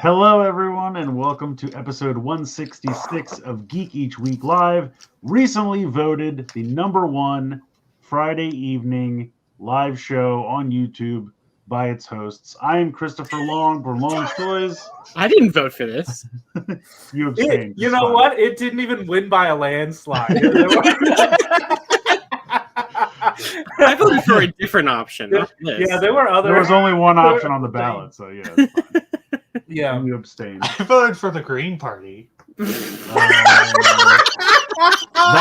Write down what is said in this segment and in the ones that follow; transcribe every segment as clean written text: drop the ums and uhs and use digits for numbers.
Hello, everyone, and welcome to episode 166 of Geek Each Week Live, recently voted the #1 Friday evening live show on YouTube by its hosts. I am Christopher Long for Long's Toys. I didn't vote for this. You abstained. You know what? It didn't even win by a landslide. I voted for a different option. Not this. Yeah, there were other. There was only one option on the ballot, so yeah. It's fine. Yeah, you abstained. I voted for the Green Party. That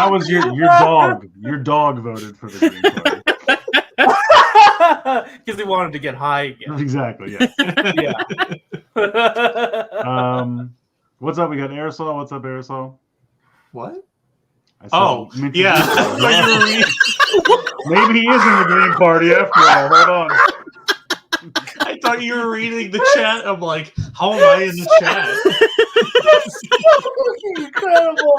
was your dog. Your dog voted for the Green Party. because he wanted to get high again. Exactly. Yeah. Yeah. What's up? We got Aresol. What's up, Aresol? What? I said, Yeah. Maybe he is in the Green Party after all. Hold on. I thought you were reading the chat. I'm like, how am I in the chat? Incredible.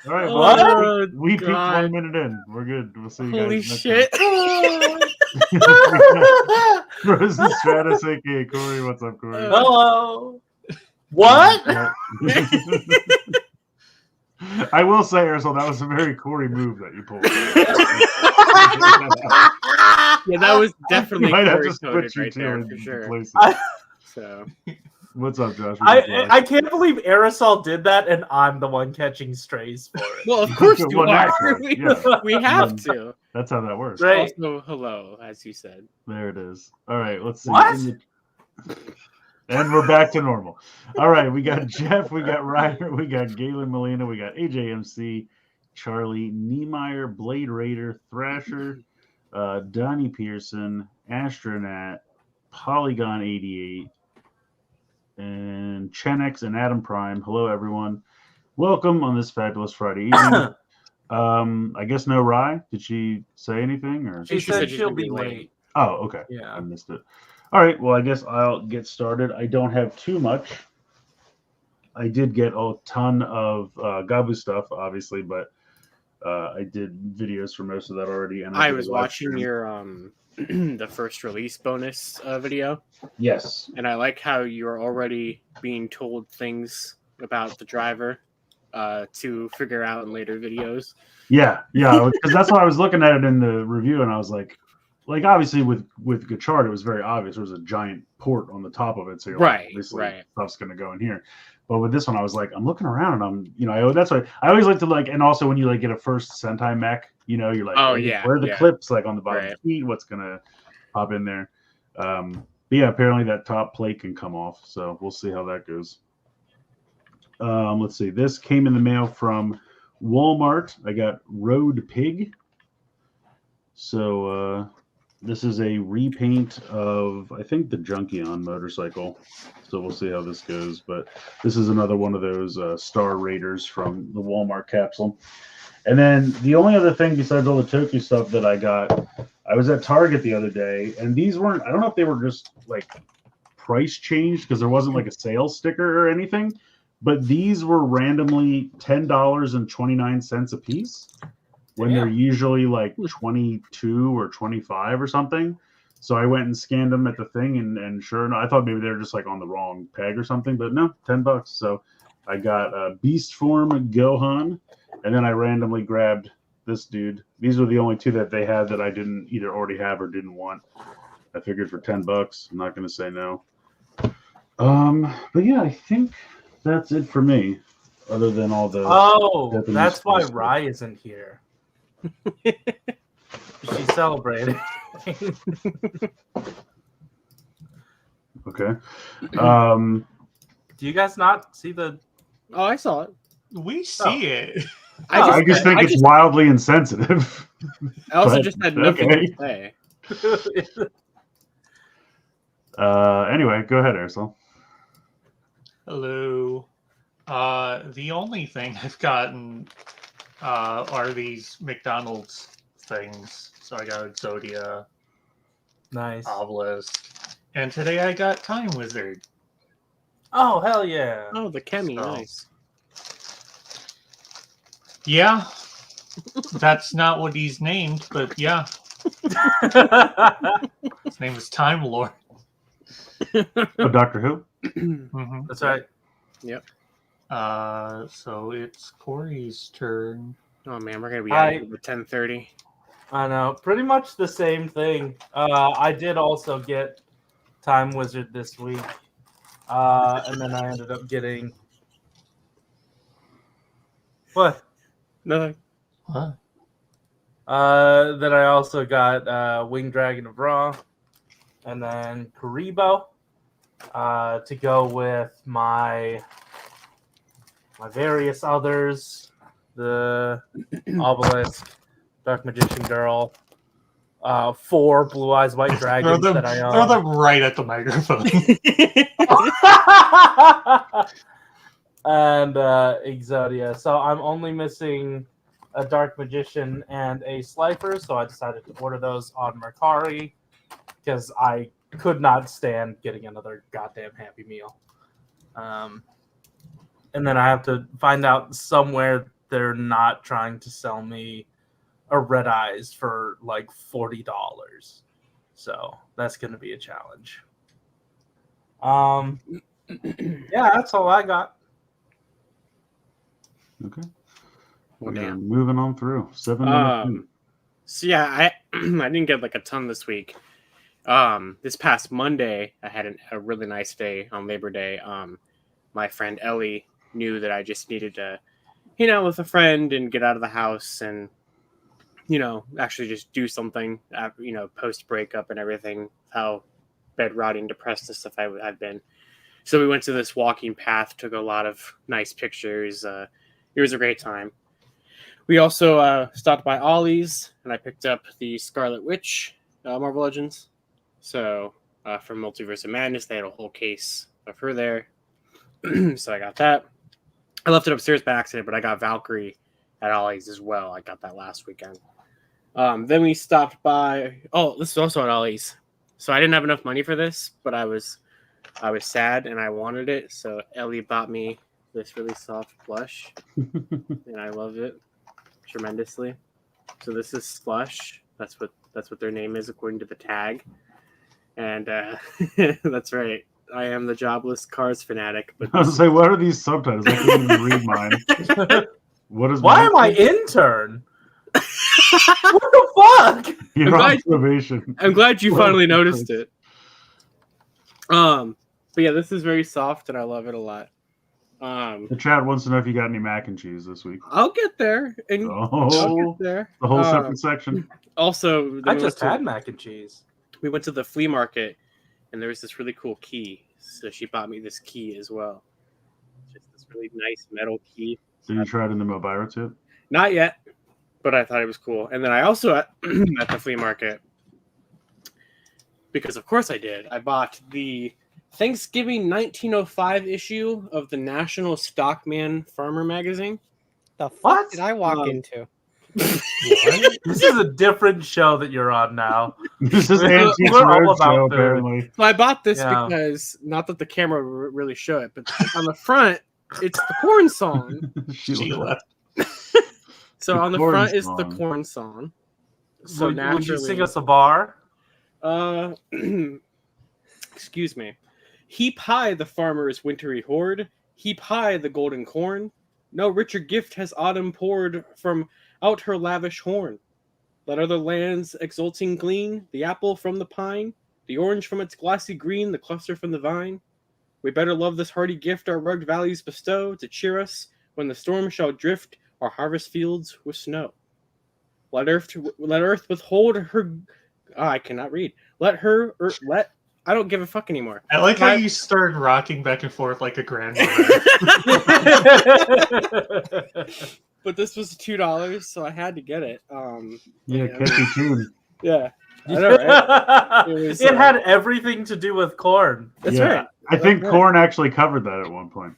All right, Oh, we peaked God. 1 minute in. We're good. We'll see you guys Holy next shit. Rose and Stratos, aka Corey. What's up, Corey? Hello. What? I will say, Aresol, that was a very Corey move that you pulled. Yeah, that was definitely Might have Corey to coded switch you right two there in for sure. places. So What's up, Josh? I can't believe Aresol did that, and I'm the one catching strays for it. well, of course you Well, are. naturally, yeah. We have to. That's how that works. Right. Also, hello, as you said. There it is. All right, let's see. What? And we're back to normal. All right, we got Jeff, we got Ryder, we got Galen Molina, we got AJMC, Charlie, Niemeyer, Blade Raider, Thrasher, Donnie Pearson, Astronaut, Polygon 88, and Chenex and Adam Prime. Hello, everyone. Welcome on this fabulous Friday evening. I guess no Rye. Did she say anything? Or She said she's she'll gonna be be late. oh, okay. Yeah. I missed it. All right. Well, I guess I'll get started. I don't have too much. I did get a ton of Gabu stuff, obviously, but I did videos for most of that already. And I did was a live watching stream. your the first release bonus video, Yes. and I like how you're already being told things about the driver to figure out in later videos. Yeah. Because that's why I was looking at it in the review, and I was like obviously with Gachard, it was very obvious. There was a giant port on the top of it, so you're Right, like, obviously right. stuff's going to go in here. But with this one, I was like, I'm looking around, and that's why I always like to and also when you get a first Sentai mech, you're like, Oh, where yeah, are the yeah. clips on the bottom Right. of the feet? What's gonna pop in there? But yeah, apparently that top plate can come off, so we'll see how that goes. Let's see. This came in the mail from Walmart. I got Road Pig. So this is a repaint of, I think, the Junkion motorcycle. So we'll see how this goes. But this is another one of those Star Raiders from the Walmart capsule. And then the only other thing besides all the Toku stuff that I got, I was at Target the other day, and these weren't, I don't know if they were just price changed because there wasn't a sales sticker or anything, but these were randomly $10.29 a piece when they're usually 22 or 25 or something. So I went and scanned them at the thing, and sure enough, I thought maybe they were just on the wrong peg or something, but no, $10. So I got Beast Form Gohan, and then I randomly grabbed this dude. These were the only two that they had that I didn't either already have or didn't want. I figured for $10, I'm not going to say no. But yeah, I think that's it for me. Other than all the Japanese that's why stuff. Rai isn't here. She's celebrating. Okay. Do you guys not see the? Oh, I saw it. We see it. I just think it's wildly insensitive. I also But, just had nothing okay. to say. Anyway, go ahead, Aresol. Hello. The only thing I've gotten are these McDonald's things. So I got Exodia, Nice. Obelisk, and today I got Time Wizard. Oh, hell yeah. Oh, the Kemi, So- nice. Yeah, that's not what he's named, but yeah, his name is Time Lord. Oh, Doctor Who? Mhm. That's right. So it's Corey's turn. Oh man, we're gonna be out here at 10:30. I know. Pretty much the same thing. I did also get Time Wizard this week. And then I ended up getting... What? Nothing. What? Then I also got Winged Dragon of Ra. And then Karibo. To go with my various others. The Obelisk, Dark Magician Girl, 4 Blue Eyes White Dragons that I Throw own. them right at the microphone. And Exodia. So I'm only missing a Dark Magician and a Slifer, so I decided to order those on Mercari because I could not stand getting another goddamn Happy Meal. And then I have to find out somewhere they're not trying to sell me a Red Eyes for like $40. So that's going to be a challenge. Yeah, that's all I got. Okay. Well, We're damn. moving on through. 7 minutes. in. So yeah, I I didn't get like a ton this week. This past Monday, I had a really nice day on Labor Day. My friend Ellie knew that I just needed to hang out with a friend and get out of the house and, actually just do something, post breakup and everything, how bed rotting, depressed and stuff I've been. So we went to this walking path, took a lot of nice pictures. It was a great time. We also stopped by Ollie's and I picked up the Scarlet Witch Marvel Legends. So from Multiverse of Madness, they had a whole case of her there. So I got that. I left it upstairs by accident, but I got Valkyrie at Ollie's as well. I got that last weekend. Then we stopped by. Oh, this is also at Ollie's. So I didn't have enough money for this, but I was sad and I wanted it. So Ellie bought me this really soft plush, and I love it tremendously. So this is Slush. That's what their name is according to the tag. And that's right. I am the jobless Cars fanatic. But I was like, what are these subtitles? I can't even read mine. What is Why mine? am I intern? What the fuck? Your I'm glad- observation. I'm glad you finally noticed it. But yeah, this is very soft and I love it a lot. The chat wants to know if you got any mac and cheese this week. I'll get there. And I'll Oh, get there. the whole separate section. Also, then I we just went to- had mac and cheese. we went to the flea market and there was this really cool key. So she bought me this key as well. Just this really nice metal key. Did you try it in the Mobile tip? Not yet, but I thought it was cool. And then I also at the flea market, because of course I did, I bought the Thanksgiving 1905 issue of the National Stockman Farmer magazine. The fuck What? did I walk into? This is a different show that you're on now. This is We're Antiques all Roadshow, about food. apparently. So I bought this Yeah. because, not that the camera really show it, but on the front, it's the corn song. She left. So The on the corn front is the song. corn song. So Would you naturally, sing us a bar? excuse me. Heap high the farmer's wintry hoard. Heap high the golden corn. No richer gift has autumn poured from out her lavish horn. Let other lands exulting glean, the apple from the pine, the orange from its glossy green, the cluster from the vine. We better love this hardy gift our rugged valleys bestow, to cheer us when the storm shall drift our harvest fields with snow. Let earth withhold her. I cannot read. Let I don't give a fuck anymore. I like how you started rocking back and forth like a grandmother. But this was $2, so I had to get it. Yeah, catchy tune. Yeah. I know, right? it, It was, had everything to do with corn. That's Yeah, right. I think Right. Korn actually covered that at one point.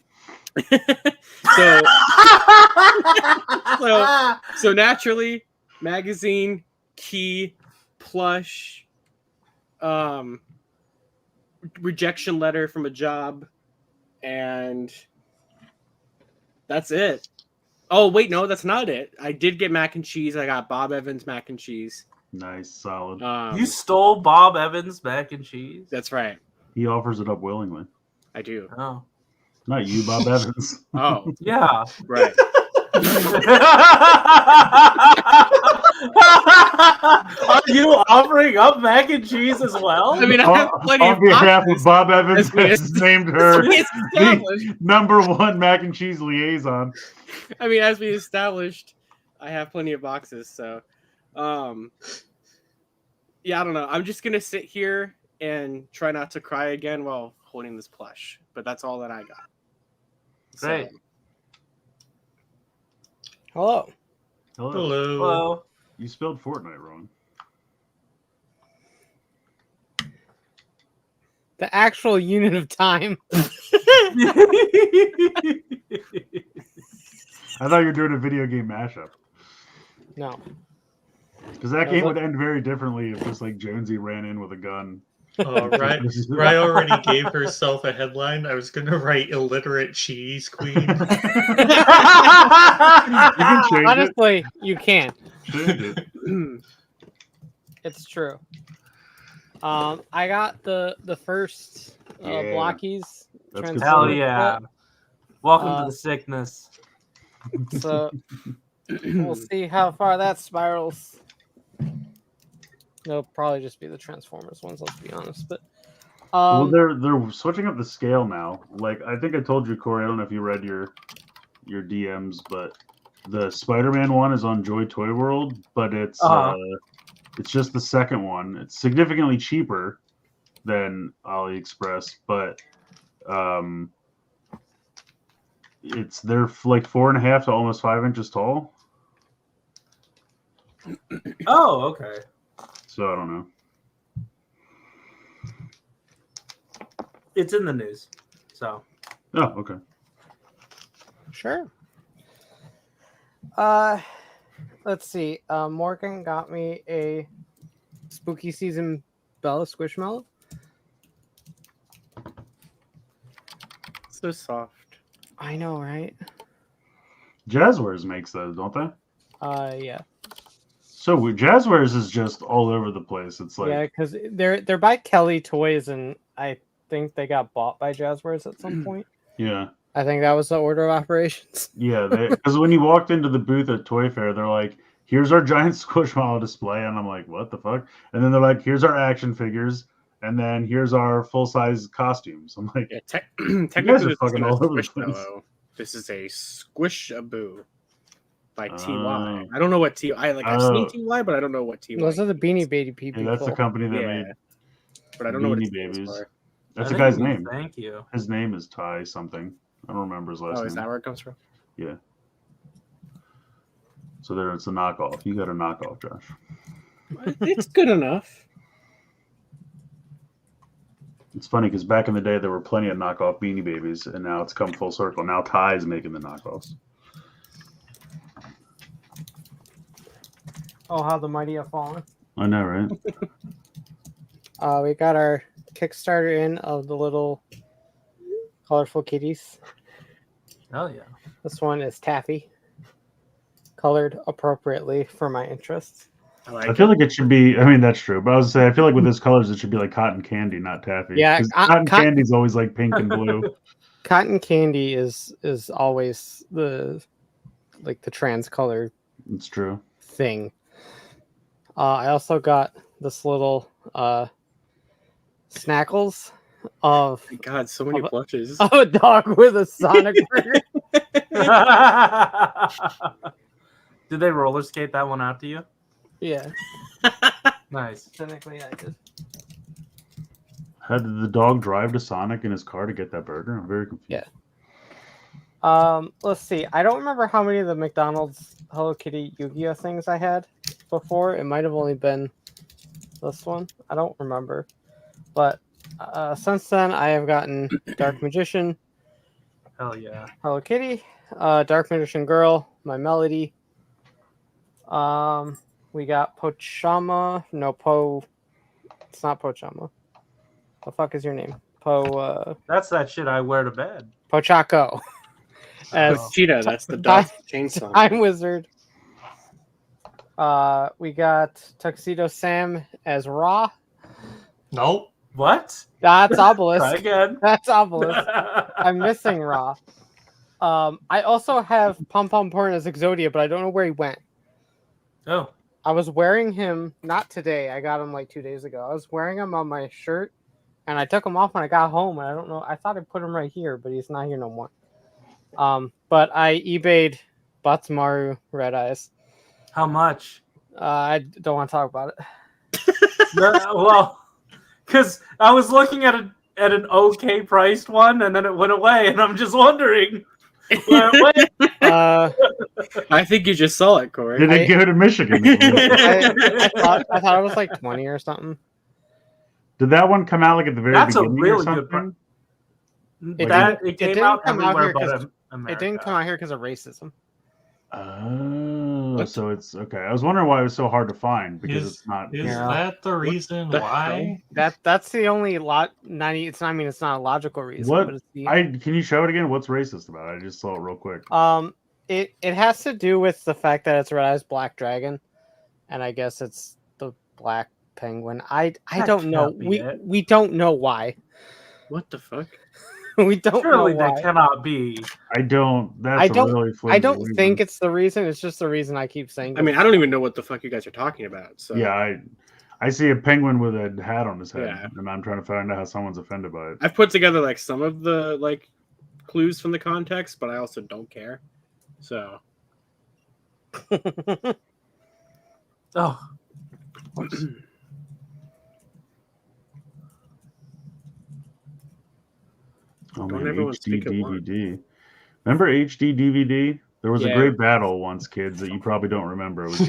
So naturally, magazine, key, plush, rejection letter from a job, and that's it. Oh wait, no, that's not it. I did get mac and cheese. I got Bob Evans mac and cheese. Nice, solid. You stole Bob Evans mac and cheese? That's right. He offers it up willingly. I do. Oh. Not you, Bob Evans. Oh, Yeah. right. Are you offering up mac and cheese as well? I mean, I have plenty On of behalf boxes. of Bob Evans, As we has named her It's established. the #1 mac and cheese liaison. I mean, as we established, I have plenty of boxes. So, yeah, I don't know. I'm just gonna sit here and try not to cry again while holding this plush. But that's all that I got. Great. So, hello. Hello. Hello. You spelled Fortnite wrong. The actual unit of time. I thought you were doing a video game mashup. No. Because that game would end very differently if just like Jonesy ran in with a gun. Oh, right. Rye already gave herself a headline. I was going to write illiterate cheese queen. You can change Honestly, you can. it. Change it. It's true. I got the first Yeah. blockies. That's good Hell stuff. yeah. Welcome to the sickness. So we'll see how far that spirals. They'll probably just be the Transformers ones, let's be honest. But Well, they're switching up the scale now. Like I think I told you, Corey. I don't know if you read your DMs, but the Spider-Man one is on Joy Toy World, but it's just the second one. It's significantly cheaper than AliExpress, but they're like 4.5 to almost 5 inches tall. Oh, okay. So I don't know. It's in the news. So. Oh, okay. sure. Let's see. Morgan got me a spooky season Bella Squishmallow. So soft. I know, right? Jazzwares makes those, don't they? Yeah. So Jazzwares is just all over the place. It's like Yeah, because they're by Kelly Toys, and I think they got bought by Jazzwares at some point. yeah. I think that was the order of operations. Yeah, because when you walked into the booth at Toy Fair, they're like, "Here's our giant Squishmallow display," and I'm like, "What the fuck?" And then they're like, "Here's our action figures, and then here's our full size costumes." I'm like, Yeah, guys technically, are this fucking isn't a all over the place. Squishmallow. This is a Squish-a-boo by TY. Oh. I don't know what TY. I've seen TY, but I don't know what TY. Those are the Beanie Baby people. Yeah, that's the company that Yeah, made but I don't know what Beanie it stands Babies. for. That's I the think guy's it means name. Thank you. His name is Ty something. I don't remember his last Oh, name. is that where it comes from? Yeah. So there, it's a knockoff. You got a knockoff, Josh. It's good enough. It's funny because back in the day there were plenty of knockoff Beanie Babies, and now it's come full circle. Now Ty's making the knockoffs. Oh, how the mighty have fallen. I know, right? We got our Kickstarter in of the little colorful kitties. Hell yeah. This one is taffy, colored appropriately for my interests. I feel like it should be. I mean, that's true, but I was saying I feel like with his colors, it should be like cotton candy, not taffy. Yeah, 'Cause cotton candy's always like pink and blue. Cotton candy is always the trans color It's true. thing. I also got this little snackles of My God, so many plushes. of a dog with a Sonic burger. Did they roller skate that one out to you? Yeah, Nice. technically I did. How did the dog drive to Sonic in his car to get that burger? I'm very confused. Yeah. Let's see. I don't remember how many of the McDonald's Hello Kitty Yu-Gi-Oh things I had before. It might have only been this one. I don't remember, but since then I have gotten Dark Magician, Hell yeah. Hello Kitty, Dark Magician Girl, My Melody. We got Pochama. No, It's not Pochama. The fuck is your name? That's that shit I wear to bed. Pochaco. As Cheetah, that's the dog chainsaw. Time Wizard. We got Tuxedo Sam as Ra. Nope. What? That's Try Obelisk. again. That's Obelisk. I'm missing Ra. I also have Pom Pom Porn as Exodia, but I don't know where he went. Oh. I was wearing him, not today. I got him like 2 days ago. I was wearing him on my shirt, and I took him off when I got home, and I don't know. I thought I put him right here, but he's not here no more. But I eBayed Batsumaru Red Eyes. How much? I don't want to talk about it. Well, because I was looking at an okay priced one, and then it went away, and I'm just wondering where it went. I think you just saw it, Corey. Did it go to Michigan? I thought it was like 20 or something. Did that one come out like at the very That's a beginning or really something? good It it came didn't out come out everywhere here but 'cause America. It didn't come out here because of racism. Oh, so it's okay. I was wondering why it was so hard to find because it's not. Is Yeah. that the reason the why? That's the only lot. 90. It's not. I mean, it's not a logical reason. What? But it's the, Can you show it again? What's racist about it? I just saw it real quick. It has to do with the fact that it's Red Eyes Black Dragon, and I guess it's the Black Penguin. I That don't know. can't be it. We don't know why. What the fuck? We don't Surely know that why. cannot be. I don't. That's I don't- a really I flimsy don't reason. think it's the reason. It's just the reason I keep saying. I mean, I don't even know what the fuck you guys are talking about. So Yeah, I see a penguin with a hat on his head, Yeah. and I'm trying to find out how someone's offended by it. I've put together like some of the like clues from the context, but I also don't care. So Oh, Oh Don't man, everyone HD speak at once. DVD. Remember HD DVD? There was a Yeah. great battle once, kids, that you probably don't remember. It was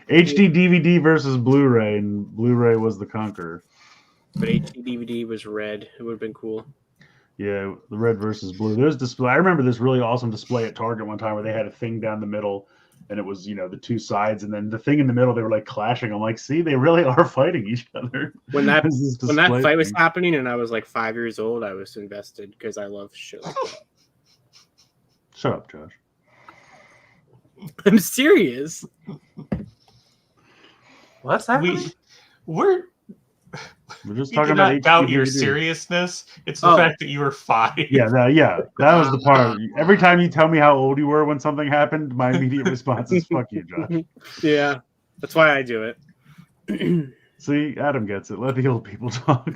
HD DVD versus Blu-ray, and Blu-ray was the conqueror. but HD DVD was red. It would have been cool. Yeah, the red versus blue. There's display. I remember this really awesome display at Target one time where they had a thing down the middle, and it was the two sides, and then the thing in the middle they were like clashing. I'm like, see, they really are fighting each other. When that This when that display fight was thing. happening and I was like 5 years old, I was invested because I love shit like that. Shut up, Josh. I'm serious. what's happening? We're We're just speaking talking about about your DVD. seriousness. It's the Oh. fact that you were 5. Yeah, that was the part. Every time you tell me how old you were when something happened, my immediate response is "fuck you, Josh." Yeah, that's why I do it. See, Adam gets it. Let the old people talk.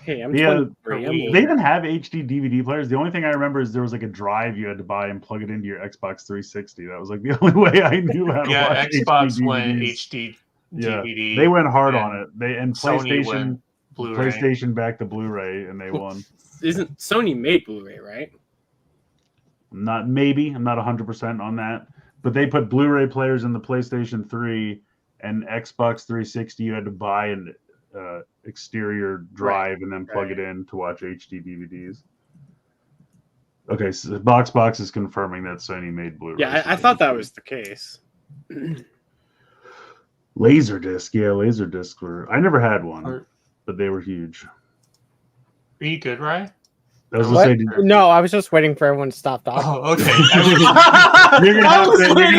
Hey, I'm Yeah, 23. I'm they older. even have HD DVD players. The only thing I remember is there was like a drive you had to buy and plug it into your Xbox 360. That was like the only way I knew how to Yeah, watch Xbox HD went DVDs. HD Yeah, DVD. they went hard and on it. They and Sony PlayStation went Blu-ray. PlayStation backed the Blu-ray and they won. Isn't Sony made Blu-ray, right? I'm not 100% on that, but they put Blu-ray players in the PlayStation 3 and Xbox 360. You had to buy an exterior drive and then plug it in to watch HD DVDs. Okay, so Box is confirming that Sony made Blu-ray. Yeah, I thought that was the case. Laserdisc. Yeah, Laserdisc were. I never had one, Are but they were huge. you good, Ryan? I was What? gonna say, No, I was just waiting for everyone to stop talking. Oh, okay. you're gonna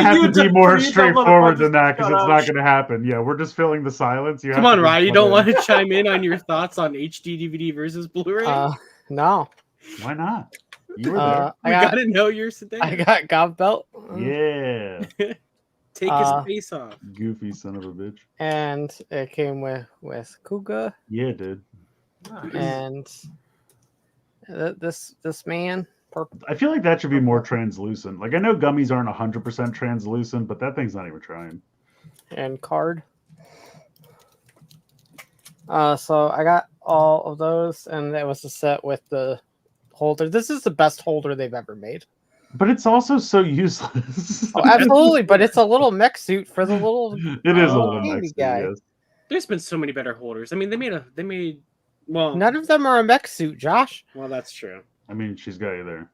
have to be more Please, straightforward than that motherfuckers, because shut it's up. not gonna happen. Yeah, we're just filling the silence. You Come have on, to Ryan. You just don't plug want to chime in on your thoughts on HD DVD versus Blu-ray? No. in. Why not? You were I we got gotta know your sedan. I got Gov Belt. there. Yeah, Take his face off. goofy son of a bitch. And it came with Kuga Yeah, dude. and this man. I feel like that should be more translucent. Like I know gummies aren't 100% translucent, but that thing's not even trying. And card. So I got all of those, and it was a set with the holder. This is the best holder they've ever made. But it's also so useless. Oh, absolutely, but it's a little mech suit for the little. It is a little baby mech suit, guy. yes. There's been so many better holders. I mean, they made. Well, None of them are a mech suit, Josh. well, that's true. I mean, she's got you there.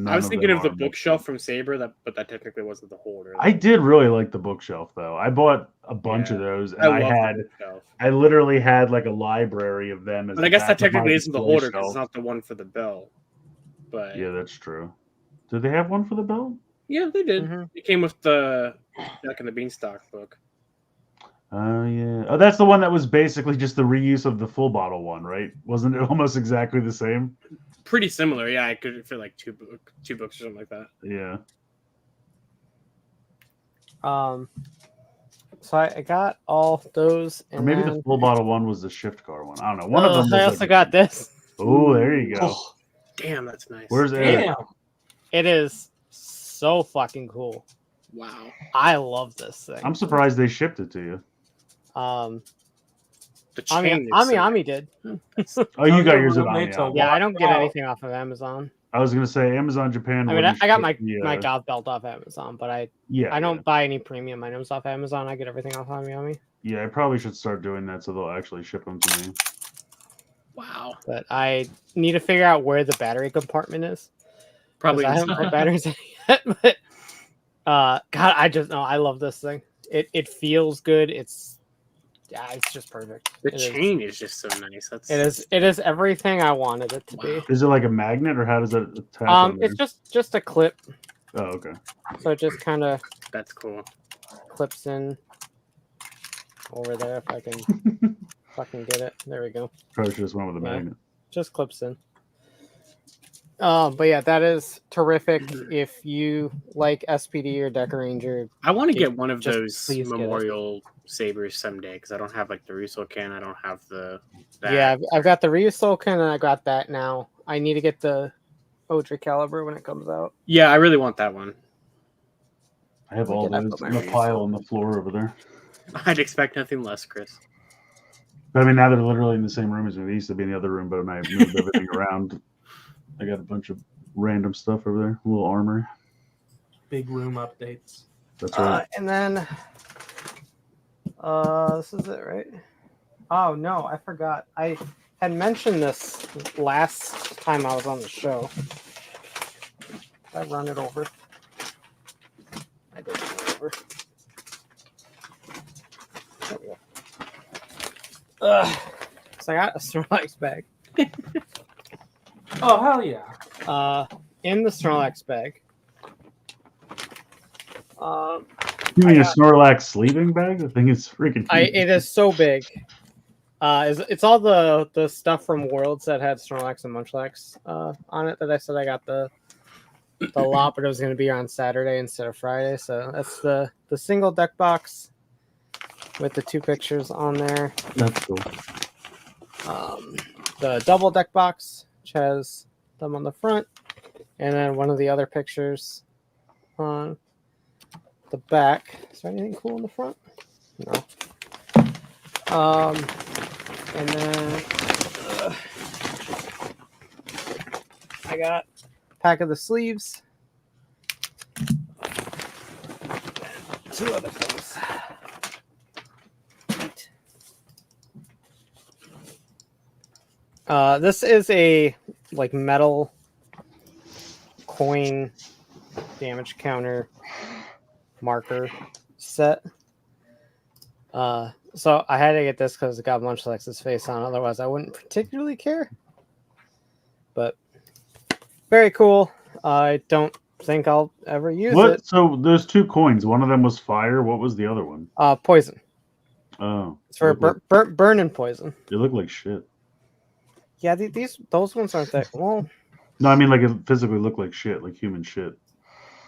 I was thinking them of the are mech bookshelf suits. from Saber, but that technically wasn't the holder. I did really like the bookshelf, though. I bought a bunch Yeah. of those, and I love had the bookshelf. I literally had like a library of them. As But the I guess that back of my technically isn't the display holder because it's shelf. not the one for the bell. But Yeah, that's true. Did they have one for the belt? yeah, they did. Mhm. It came with the Jack and the Beanstalk book. Oh yeah. Oh, that's the one that was basically just the reuse of the full bottle one, right? Wasn't it almost exactly the same? Pretty similar, yeah. I could for like two books or something like that. Yeah. So I got all those, Or and maybe then the full bottle one was the shift car one. I don't know. One of them. I was also like got this. Oh, there you go. Oh, Damn, that's nice. Where's Eric? Damn. It is so fucking cool. Wow. I love this thing. I'm surprised they shipped it to you. The chain. Ami did. Oh, you got yours at Roommates Amiya. are Yeah, I don't get Wow. anything off of Amazon. I was gonna say Amazon Japan. I mean, wouldn't I got ship my the, golf belt off Amazon, but I Yeah, don't buy any premium items off Amazon. I get everything off Ami. Yeah, I probably should start doing that so they'll actually ship them to me. Wow. But I need to figure out where the battery compartment is. 'Cause Probably. I haven't put batteries in yet. But God, I just know I love this thing. It feels good. It's just perfect. The It is- chain is just so nice. That's It is everything I wanted it to be. Is it like a magnet or how does it attach? on there? It's just a clip, Oh, okay. so it just kind of that's cool. clips in over there. If I can fucking get it, there we go. Probably should just went with a Yeah. magnet. Just clips in. But yeah, that is terrific. If you like SPD or Deca Ranger, I want to Yeah, get one of just those please get it. memorial sabers someday because I don't have like the Russo can. I don't have the. That. yeah, I've got the Ryusoken and I got that now. I need to get the Ultra Caliber when it comes out. Yeah, I really want that one. I have Look all at that, those put my in a rings pile on the floor over there. I'd expect nothing less, Chris. But I mean, now they're literally in the same room as me. They used to be in the other room, but I moved everything around. I got a bunch of random stuff over there. A little armory. Big room updates. That's right. And then this is it, right? Oh no, I forgot. I had mentioned this last time I was on the show. Did I run it over? I did run it over. There we go. So I got a Snorlax bag. Oh hell yeah! In the Snorlax bag. You mean I a got- Snorlax sleeping bag? The thing is freaking huge. It is so big. It's all the stuff from Worlds that had Snorlax and Munchlax on it that I said I got the lot, but it was going to be on Saturday instead of Friday. So that's the single deck box with the 2 pictures on there. That's cool. The double deck box, which has them on the front, and then one of the other pictures on the back. Is there anything cool in the front? No. And then I got a pack of the sleeves. 2 other things. This is a like metal coin damage counter marker set. So I had to get this because it got Munchlax's face on. Otherwise, I wouldn't particularly care. But very cool. I don't think I'll ever use What? it. So there's 2 coins. One of them was fire. What was the other one? Poison. Oh, It's for Look like- burn and poison. They look like shit. Yeah, those ones aren't that well. No, I mean like it physically looked like shit, like human shit.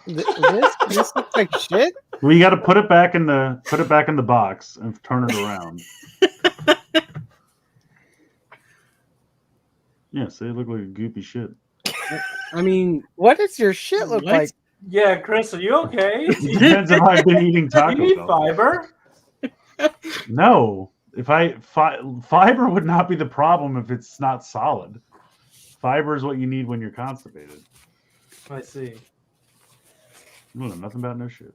This looks like shit. Well, you got to put it back in the box and turn it around. Yeah, so they look like a goopy shit. I mean, What does your shit look What? like? Yeah, Chris, are you okay? Depends if I've been eating you Taco need Bell. fiber. No, if fiber would not be the problem if it's not solid. Fiber is what you need when you're constipated. I see. Well, nothing about no shit.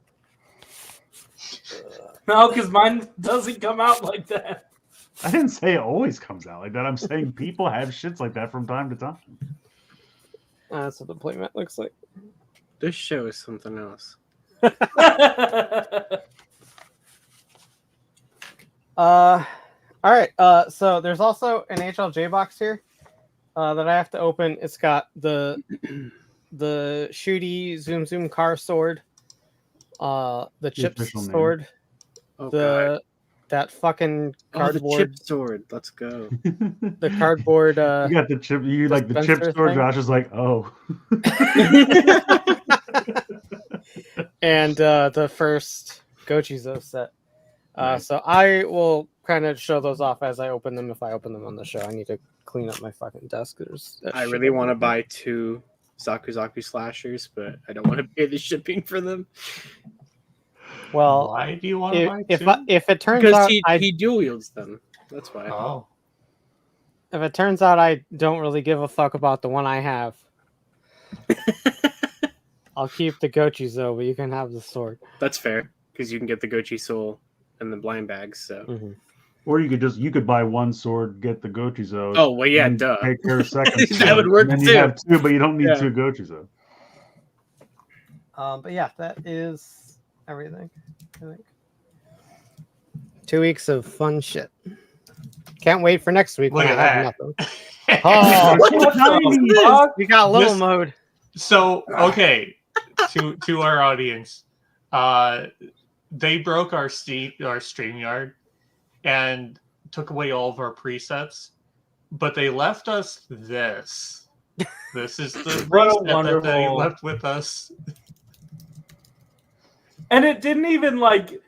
No, because mine doesn't come out like that. I didn't say it always comes out like that. I'm saying people have shits like that from time to time. That's what the playmat looks like. This show is something else. All right. So there's also an HLJ box here that I have to open. It's got the Shuki Zoom car sword, the chips official name. sword, Oh god. that fucking Oh, the cardboard, chip sword. Let's go. the cardboard. You got the chip. You like the chip dispenser store. thing? Josh is like, oh. And the first Gochizo set. Nice. So I will kind of show those off as I open them. If I open them on the show, I need to clean up my fucking desk. I really want to buy 2 Zaku slashers, but I don't want to pay the shipping for them. Well, Why do you want to buy if two? if it turns Because out he dual wields them. That's why. Oh. if it turns out I don't really give a fuck about the one I have, I'll keep the Gochizo, but you can have the sword. That's fair, because you can get the Gochi Soul and the blind bags. So. Mm-hmm. Or you could buy one sword, get the Gochizo. Oh well, yeah, and duh. Take care of second. That sword, would work and then too. You have 2, but you don't need Yeah. 2 Gochizo. But yeah, that is everything. I think 2 weeks of fun shit. Can't wait for next week. Look when at I have that. nothing. Oh, What the fuck? we got little This- mode. So okay, to our audience, they broke our StreamYard and took away all of our presets, but they left us this. This is the What a preset that they wonderful- left with us. And it didn't even like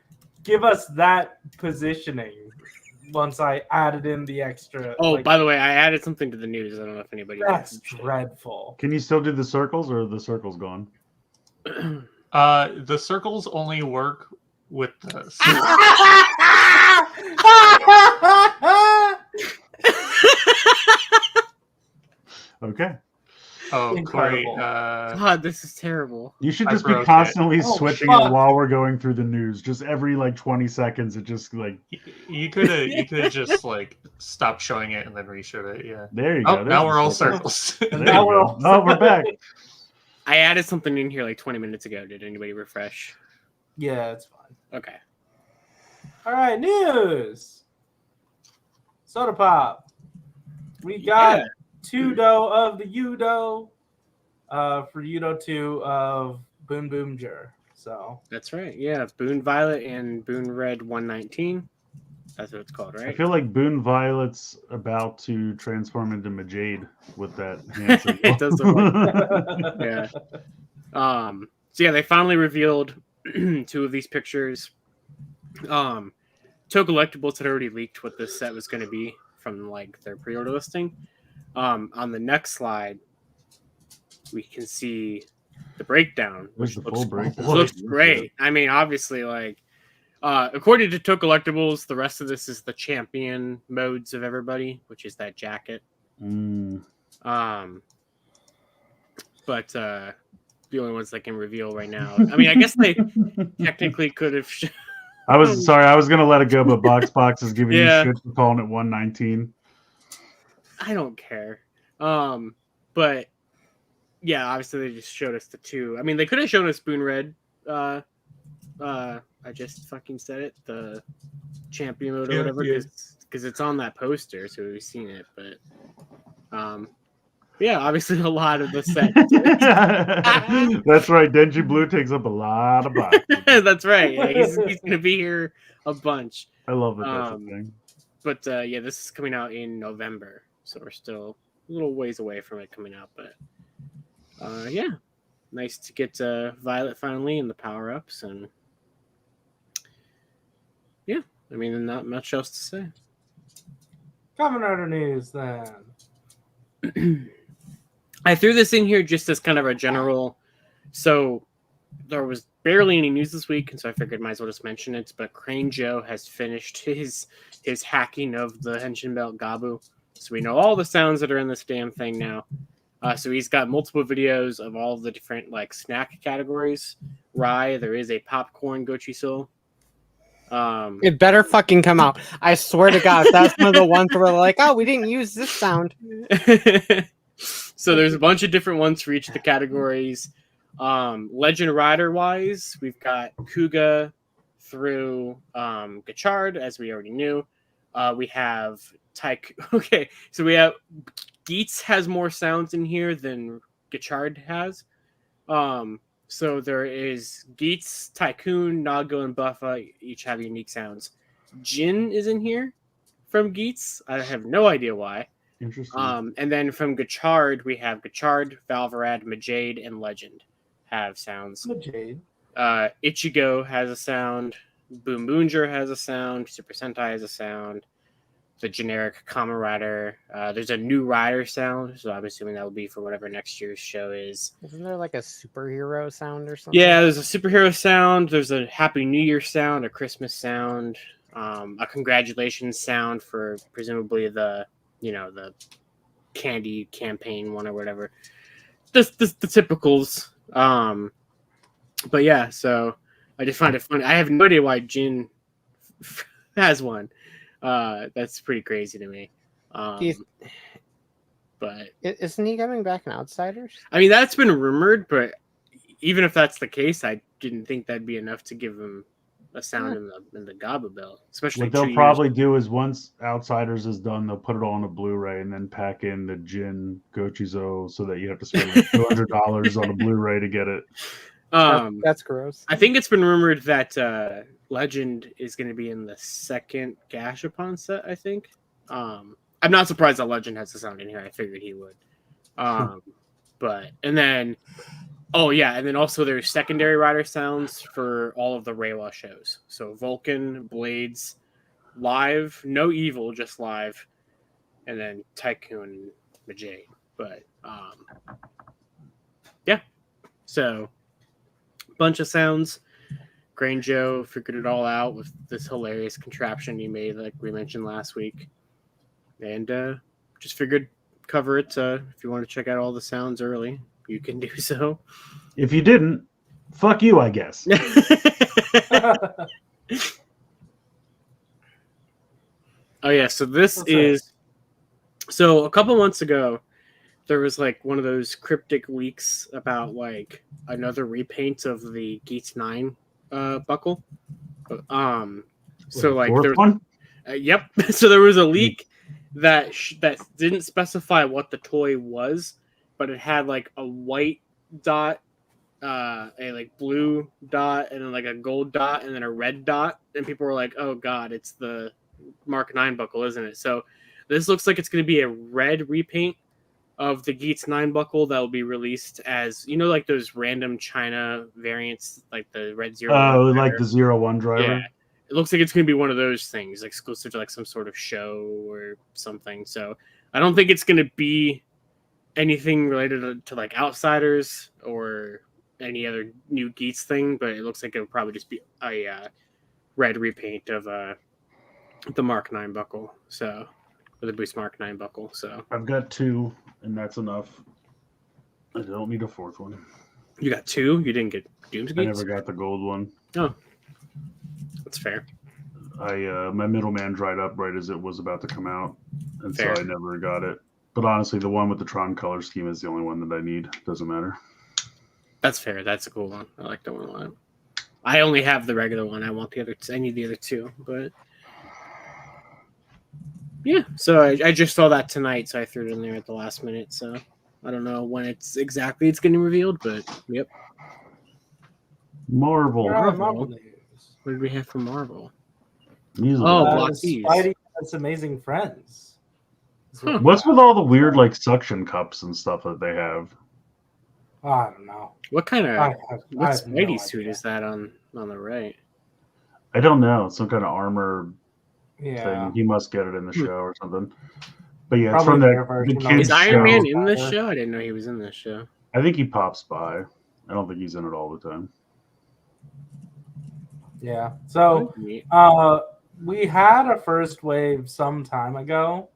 give us that positioning once I added in the extra. Oh, like, by the way, I added something to the news. I don't know if anybody. that's knows. dreadful. Can you still do the circles, or are the circles gone? The circles only work with this. Okay. Oh, Corey. Incredible. God, this is terrible. You should I just be broke it. constantly Oh, switching fuck. it while we're going through the news. Just every like 20 seconds, it just like You could have just like stopped showing it and then reshowed it. Yeah. there you Oh, go. now There's we're all the circle. circles. There Now you we're go. all Oh, we're back. I added something in here like 20 minutes ago. Did anybody refresh? Yeah, it's fine. Okay. All right, news. Soda Pop. We got Yeah. 2-do of the Udo for Udo 2 of Boon Boom Jur. So That's right. Yeah, Boon Violet and Boon Red 119. That's what it's called, I right? feel like Boone Violet's about to transform into Majade with that hand signal. It does look like yeah. So yeah, they finally revealed 2 of these pictures. Toku Collectibles had already leaked what this set was going to be from like their pre-order listing. On the next slide, we can see the breakdown, There's which the full breakdown. looks great. I mean, obviously, like according to Toku Collectibles, the rest of this is the champion modes of everybody, which is that jacket. Mm. But the only ones they can reveal right now. I mean, I guess they technically could have. I was sorry, I was gonna let it go, but Box is giving Yeah. you shit for calling it 119. I don't care. But yeah, obviously they just showed us the 2. I mean, they could have shown us Boon Red. I just fucking said it. The champion mode or whatever, because it's on that poster, so we've seen it. But yeah, obviously a lot of the set. That's right. Denji Blue takes up a lot of boxes. That's right. Yeah, he's gonna be here a bunch. I love that that's a thing. But yeah, this is coming out in November, so we're still a little ways away from it coming out. But yeah, nice to get Violet finally and the power ups, and yeah, I mean, not much else to say. Kamen Rider news then. I threw this in here just as kind of a general. So there was barely any news this week, and so I figured might as well just mention it. But Crane Joe has finished his hacking of the Henshin Belt Gabu, so we know all the sounds that are in this damn thing now. So he's got multiple videos of all the different like snack categories. Rye, there is a popcorn gochiso. It better fucking come out. I swear to God, that's one of the ones where like, oh, we didn't use this sound. So there's a bunch of different ones for each of the categories. Legend Rider wise, we've got Kuga through Gachard, as we already knew. We have Okay, so we have Geets has more sounds in here than Gachard has. So there is Geets, Tycoon, Nago, and Buffa each have unique sounds. Jin is in here from Geets. I have no idea why. Interesting. And then from Gachard, we have Gachard, Valvarad, Majade, and Legend have sounds. Jade. Ichigo has a sound. Boom Boonger has a sound. Super Sentai has a sound. The generic Kamen Rider. There's a new Rider sound, so I'm assuming that will be for whatever next year's show is. Isn't there like a superhero sound or something? Yeah, there's a superhero sound. There's a Happy New Year sound, a Christmas sound, a congratulations sound for presumably the candy campaign one or whatever. The typicals. But yeah, so I just find it funny. I have no idea why Jin has one. That's pretty crazy to me. But isn't he coming back in Outsiders? I mean, that's been rumored, but even if that's the case, I didn't think that'd be enough to give him a sound in the Gaba Bell. Especially What they'll probably do is once Outsiders is done, they'll put it all on a Blu-ray and then pack in the Jin Gochizo so that you have to spend like $200 on a Blu-ray to get it. That's gross. I think it's been rumored that Legend is going to be in the second Gashapon set, I think. I'm not surprised that Legend has the sound in here. I figured he would. And then also there's secondary rider sounds for all of the Reiwa shows. So Vulcan, Blades, Live, no Evil, just Live, and then Tycoon and Majade. But yeah. So bunch of sounds. Grain Joe figured it all out with this hilarious contraption he made, like we mentioned last week, and just figured cover it. If you want to check out all the sounds early, you can do so. If you didn't, fuck you, I guess. Oh yeah, so this is so a couple months ago there was like one of those cryptic leaks about like another repaint of the Geets 9 buckle. So like there's one? Yep. So there was a leak that didn't specify what the toy was, but it had like a white dot, a like blue dot, and then like a gold dot, and then a red dot, and people were like, "Oh God, it's the Mark 9 buckle, isn't it?" So this looks like it's going to be a red repaint of the Geets 9 buckle that will be released as, like those random China variants, like the Red Zero. Oh, like the 01 driver? Yeah. It looks like it's going to be one of those things, like exclusive to like some sort of show or something. So I don't think it's going to be anything related to like Outsiders or any other new Geets thing, but it looks like it'll probably just be a red repaint of the Mark 9 buckle. So, or the Boost Mark 9 buckle. So I've got 2, and that's enough. I don't need a 4th one. You got 2? You didn't get Doom's Geets? I never got the gold one. Oh, that's fair. My middleman dried up right as it was about to come out, and Fair. so I never got it. But honestly, the one with the Tron color scheme is the only one that I need. Doesn't matter. That's fair. That's a cool one. I like that one a lot. I only have the regular one. I need the other 2, but yeah. So I just saw that tonight, so I threw it in there at the last minute. So I don't know when it's getting revealed, but yep. Marvel. Marvel. What did we have from Marvel? Musical. Block Keys. Spidey has amazing friends. Huh. What's with all the weird like suction cups and stuff that they have? I don't know. What kind of I what have no Spidey suit idea. is that on the right? I don't know. Some kind of armor Yeah. thing. He must get it in the show or something. But yeah, Probably it's from their the version of kids Is Show. Iron Man show. in this show? I didn't know he was in this show. I think he pops by. I don't think he's in it all the time. Yeah. So Neat. we had a first wave some time ago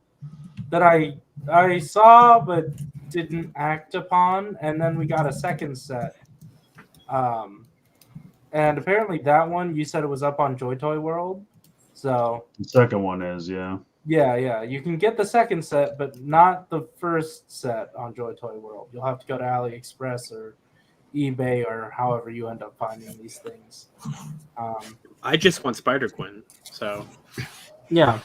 that I saw but didn't act upon, and then we got a second set. And apparently that one, you said it was up on Joy Toy World. So The second one is, yeah. yeah, you can get the second set, but not the first set on Joy Toy World. You'll have to go to AliExpress or eBay or however you end up finding these things. I just want Spider Gwen, so Yeah,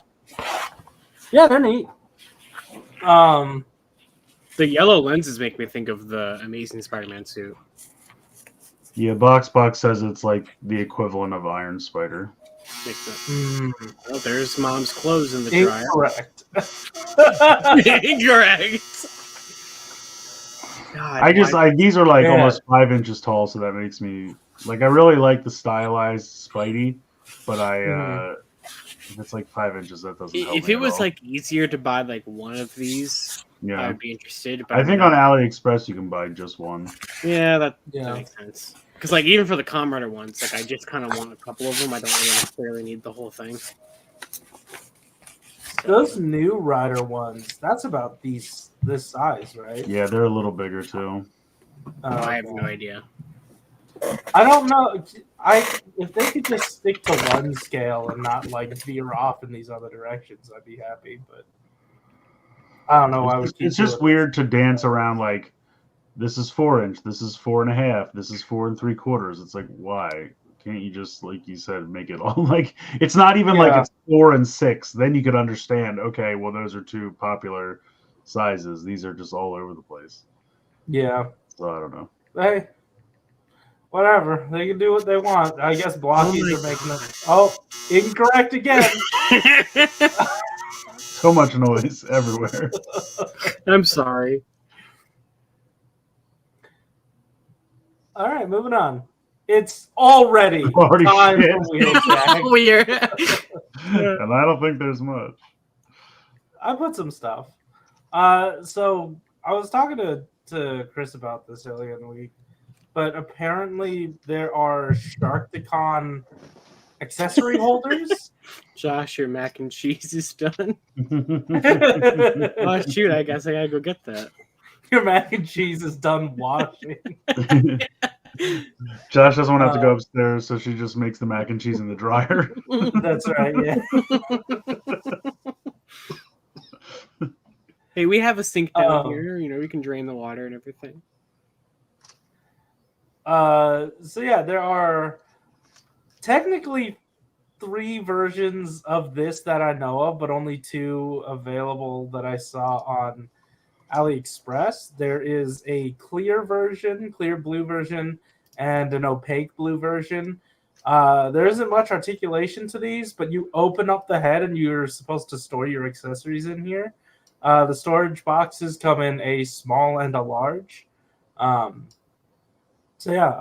they're neat. the yellow lenses make me think of the Amazing Spider-Man suit. Yeah, Box says it's like the equivalent of Iron Spider. Makes sense. Oh, there's Mom's clothes in the dryer. Incorrect. Incorrect. God, these are like Yeah. almost 5 inches tall, so that makes me like I really like the stylized Spidey, but if it's like 5 inches, that doesn't help if me it at was all. like easier to buy like one of these, Yeah, I'd be interested. But I think on AliExpress you can buy just one. yeah, that Yeah. makes sense. Because like even for the Comrunner ones, like I just kind of want a couple of them. I don't really necessarily need the whole thing. Those new Rider ones, that's about this size, right? Yeah, they're a little bigger too. I have Okay. no idea. I don't know. If they could just stick to one scale and not like veer off in these other directions, I'd be happy. But I don't know why we keep It's just doing weird to dance around like this is 4 inch, this is 4.5, this is 4 3/4. It's like, why can't you just, like you said, make it all like it's not even like Yeah. it's 4 and 6? Then you could understand. Okay, well those are two popular sizes. These are just all over the place. Yeah. So I don't know. Hey, whatever. They can do what they want. I guess blockies Oh are my making it. Oh, incorrect again. So much noise everywhere. I'm sorry. All right, moving on. It's already Already time shit. for Wheeljack. Weird. And I don't think there's much. I put some stuff. So I was talking to Chris about this earlier in the week, but apparently there are Sharkticon accessory holders. Josh, your mac and cheese is done. Your Oh shoot! I guess I gotta go get that. mac and cheese is done washing. Josh doesn't want to have to go upstairs, so she just makes the mac and cheese in the dryer. That's right. Yeah. Hey, we have a sink down Um, here. You know, we can drain the water and everything. So yeah, there are technically 3 versions of this that I know of, but only 2 available that I saw on AliExpress. There is a clear version, clear blue version, and an opaque blue version. There isn't much articulation to these, but you open up the head and you're supposed to store your accessories in here. The storage boxes come in a small and a large. So yeah,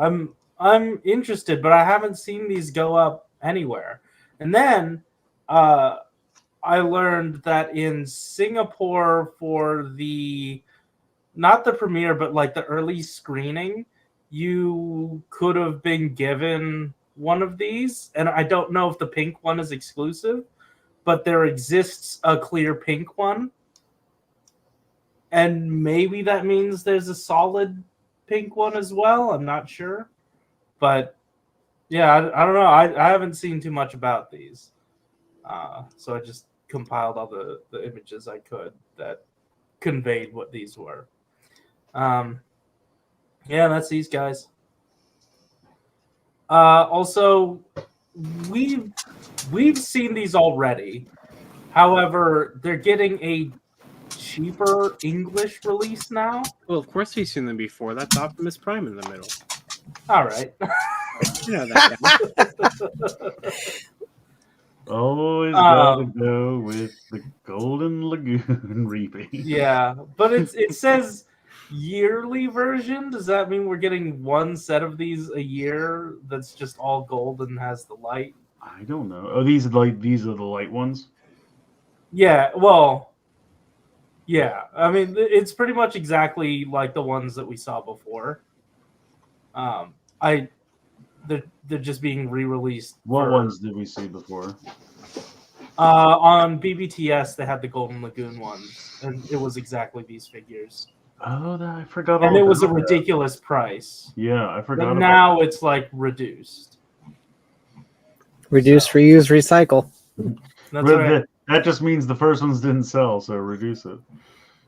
I'm interested, but I haven't seen these go up anywhere. And then I learned that in Singapore for not the premiere, but like the early screening, you could have been given one of these. And I don't know if the pink one is exclusive, but there exists a clear pink one. And maybe that means there's a solid pink one as well. I'm not sure. But yeah, I don't know. I haven't seen too much about these. So I just compiled all the images I could that conveyed what these were. Yeah, that's these guys. Also, we've seen these already. However, they're getting a cheaper English release now. Well, of course we've seen them before. That's Optimus Prime in the middle. All right. You know that guy. Always gotta go with the Golden Lagoon repeat. Yeah, but it says yearly version. Does that mean we're getting one set of these a year that's just all gold and has the light? I don't know. Oh, these are the light ones. Yeah, well, yeah. I mean, it's pretty much exactly like the ones that we saw before. They're just being re-released. What ones did we see before? On BBTS, they had the Golden Lagoon ones, and it was exactly these figures. Oh, I forgot. And all it was a about that. ridiculous price. Yeah, I forgot. But about now it's like reduced. Reduce, reuse, recycle. That's right. That just means the first ones didn't sell, so reduce it.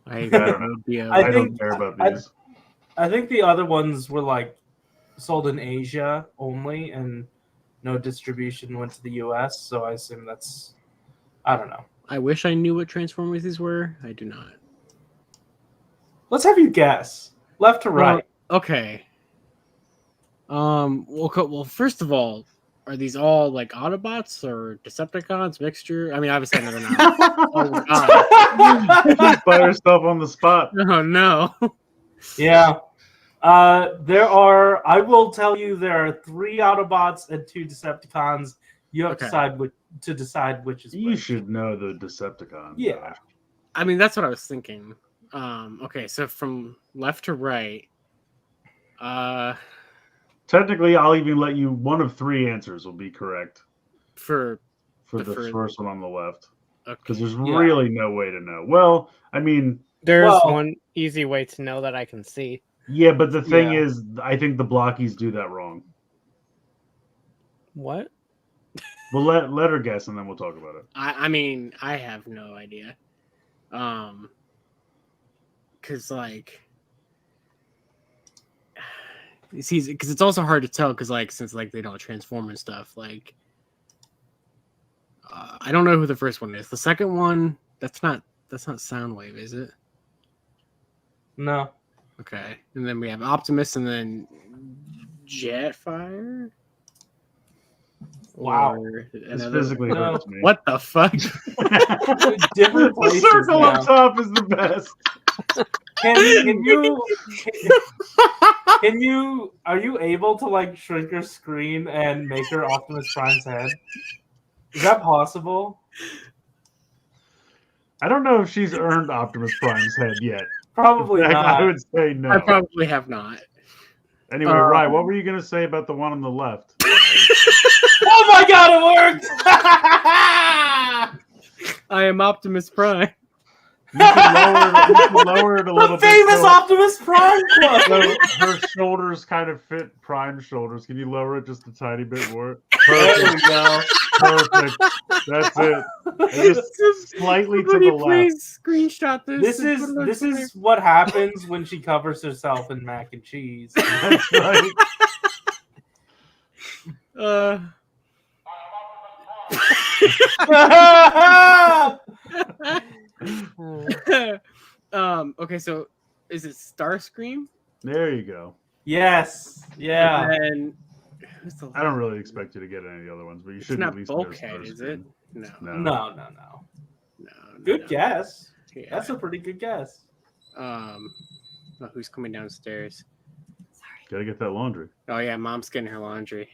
I don't know. Yeah, I I think- don't care about I- these. I think the other ones were like sold in Asia only, and no distribution went to the US. So I assume that's, I don't know. I wish I knew what Transformers these were. I do not. Let's have you guess, left to right. Okay. Well, first of all, are these all like Autobots or Decepticons mixture? I mean, obviously, I never know. Oh God! Just by yourself on the spot. Oh no! Yeah. There are. I will tell you, there are 3 Autobots and 2 Decepticons. You have to Okay. decide which is You which. should know the Decepticons. Yeah. Josh. I mean, that's what I was thinking. Okay, so from left to right. Technically, I'll even let you. One of 3 answers will be correct For for The the first- first one on the left, because okay. there's Yeah. really no way to know. Well, I mean, There's Well- one easy way to know that I can see. yeah, but the thing Yeah. is, I think the blockies do that wrong. What? Well, let her guess, and then we'll talk about it. I mean, I have no idea. Because like, see, because it's also hard to tell because like since like they don't transform and stuff. Like, I don't know who the first one is. The second one, that's not Soundwave, is it? No. Okay, and then we have Optimus, and then Jetfire. Wow. Or This another- physically No. hurts me. What the fuck? Different The places circle now. up top is the best. Can you are you able to like shrink her screen and make her Optimus Prime's head? Is that possible? I don't know if she's earned Optimus Prime's head yet. Probably In fact, not. I would say no. I probably have not. Anyway, Ryan, what were you going to say about the one on the left? Oh my god, it worked! I am Optimus Prime. You can lower it a little The bit. famous so- Optimus Prime quote. So her shoulders kind of fit Prime's shoulders. Can you lower it just a tiny bit more? There Perfect. we go. Perfect. That's it. And just slightly to Somebody the left. please screenshot this. This is what happens when she covers herself in mac and cheese. That's right. Okay, so is it Starscream? There you go. Yes. Yeah. And then who's the I don't really expect you to get any of the other ones, but you It's should not at least go Bulkhead, is Starscream. it? No. No. No. Good no. guess. Yeah. That's a pretty good guess. Oh, who's coming downstairs? Gotta get that laundry. Oh yeah, Mom's getting her laundry.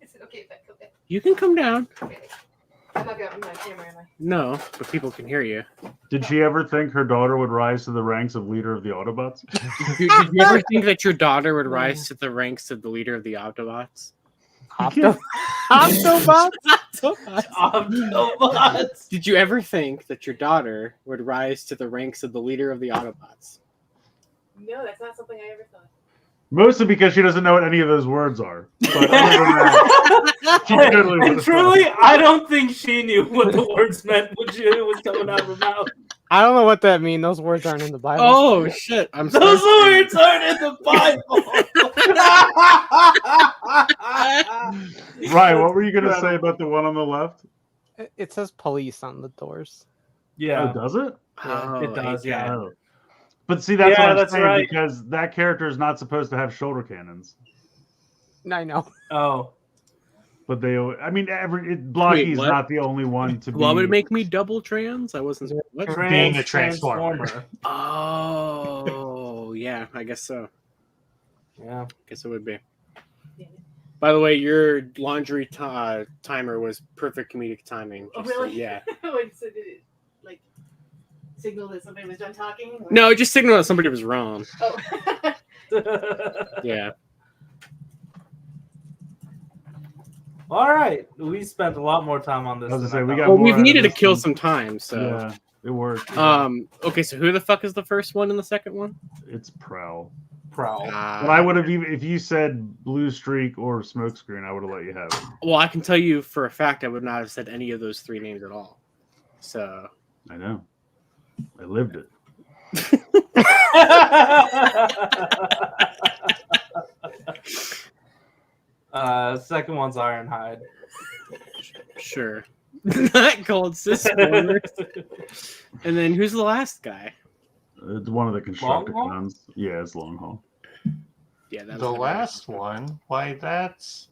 Is it okay if I come back? You can come down. Okay. I'm not on my camera, am I? No, but people can hear you. Did she ever think her daughter would rise to the ranks of leader of the Autobots? Did you ever think that your daughter would rise to the ranks of the leader of the Autobots? Octo- Autobots? Autobots. Did you ever think that your daughter would rise to the ranks of the leader of the Autobots? No, that's not something I ever thought. Mostly because she doesn't know what any of those words are. But other than that, she totally And would've truly, thought. I don't think she knew what the words meant when it was coming out of her mouth. I don't know what that means. Those words aren't in the Bible. Oh shit! I'm Those sorry. words aren't in the Bible. Ryan, what were you going to say about the one on the left? It says police on the doors. Yeah. Oh, does it? Oh, It does, okay. yeah. Oh. But see, that's Yeah, what I'm that's saying, right. because that character is not supposed to have shoulder cannons. I know. Oh. But they, I mean, Blocky is what? not the only one to be. What would make me double trans? I wasn't. What? Being a transformer. Oh, yeah. I guess so. Yeah. Guess it would be. Yeah. By the way, your laundry timer was perfect comedic timing. Oh, just so- really? yeah. Wait, so did it, like, signal that somebody was done talking? Or- No, it just signaled that somebody was wrong. Oh. Yeah. All right. We spent a lot more time on this. I was than gonna say, we thought. got Well, more we've out of needed to this kill than- some time, so Yeah. It worked. Okay, so who the fuck is the first one and the second one? It's Prowl. Prowl. But I would have even if you said Blue Streak or Smokescreen, I would have let you have it. Well, I can tell you for a fact I would not have said any of those three names at all. So I know. I lived it. Second one's Ironhide. sure. Not called Sysformers. And then who's the last guy? It's one of the Constructicons. Long Yeah, it's Long Haul. Yeah, that was The last one? Why, that's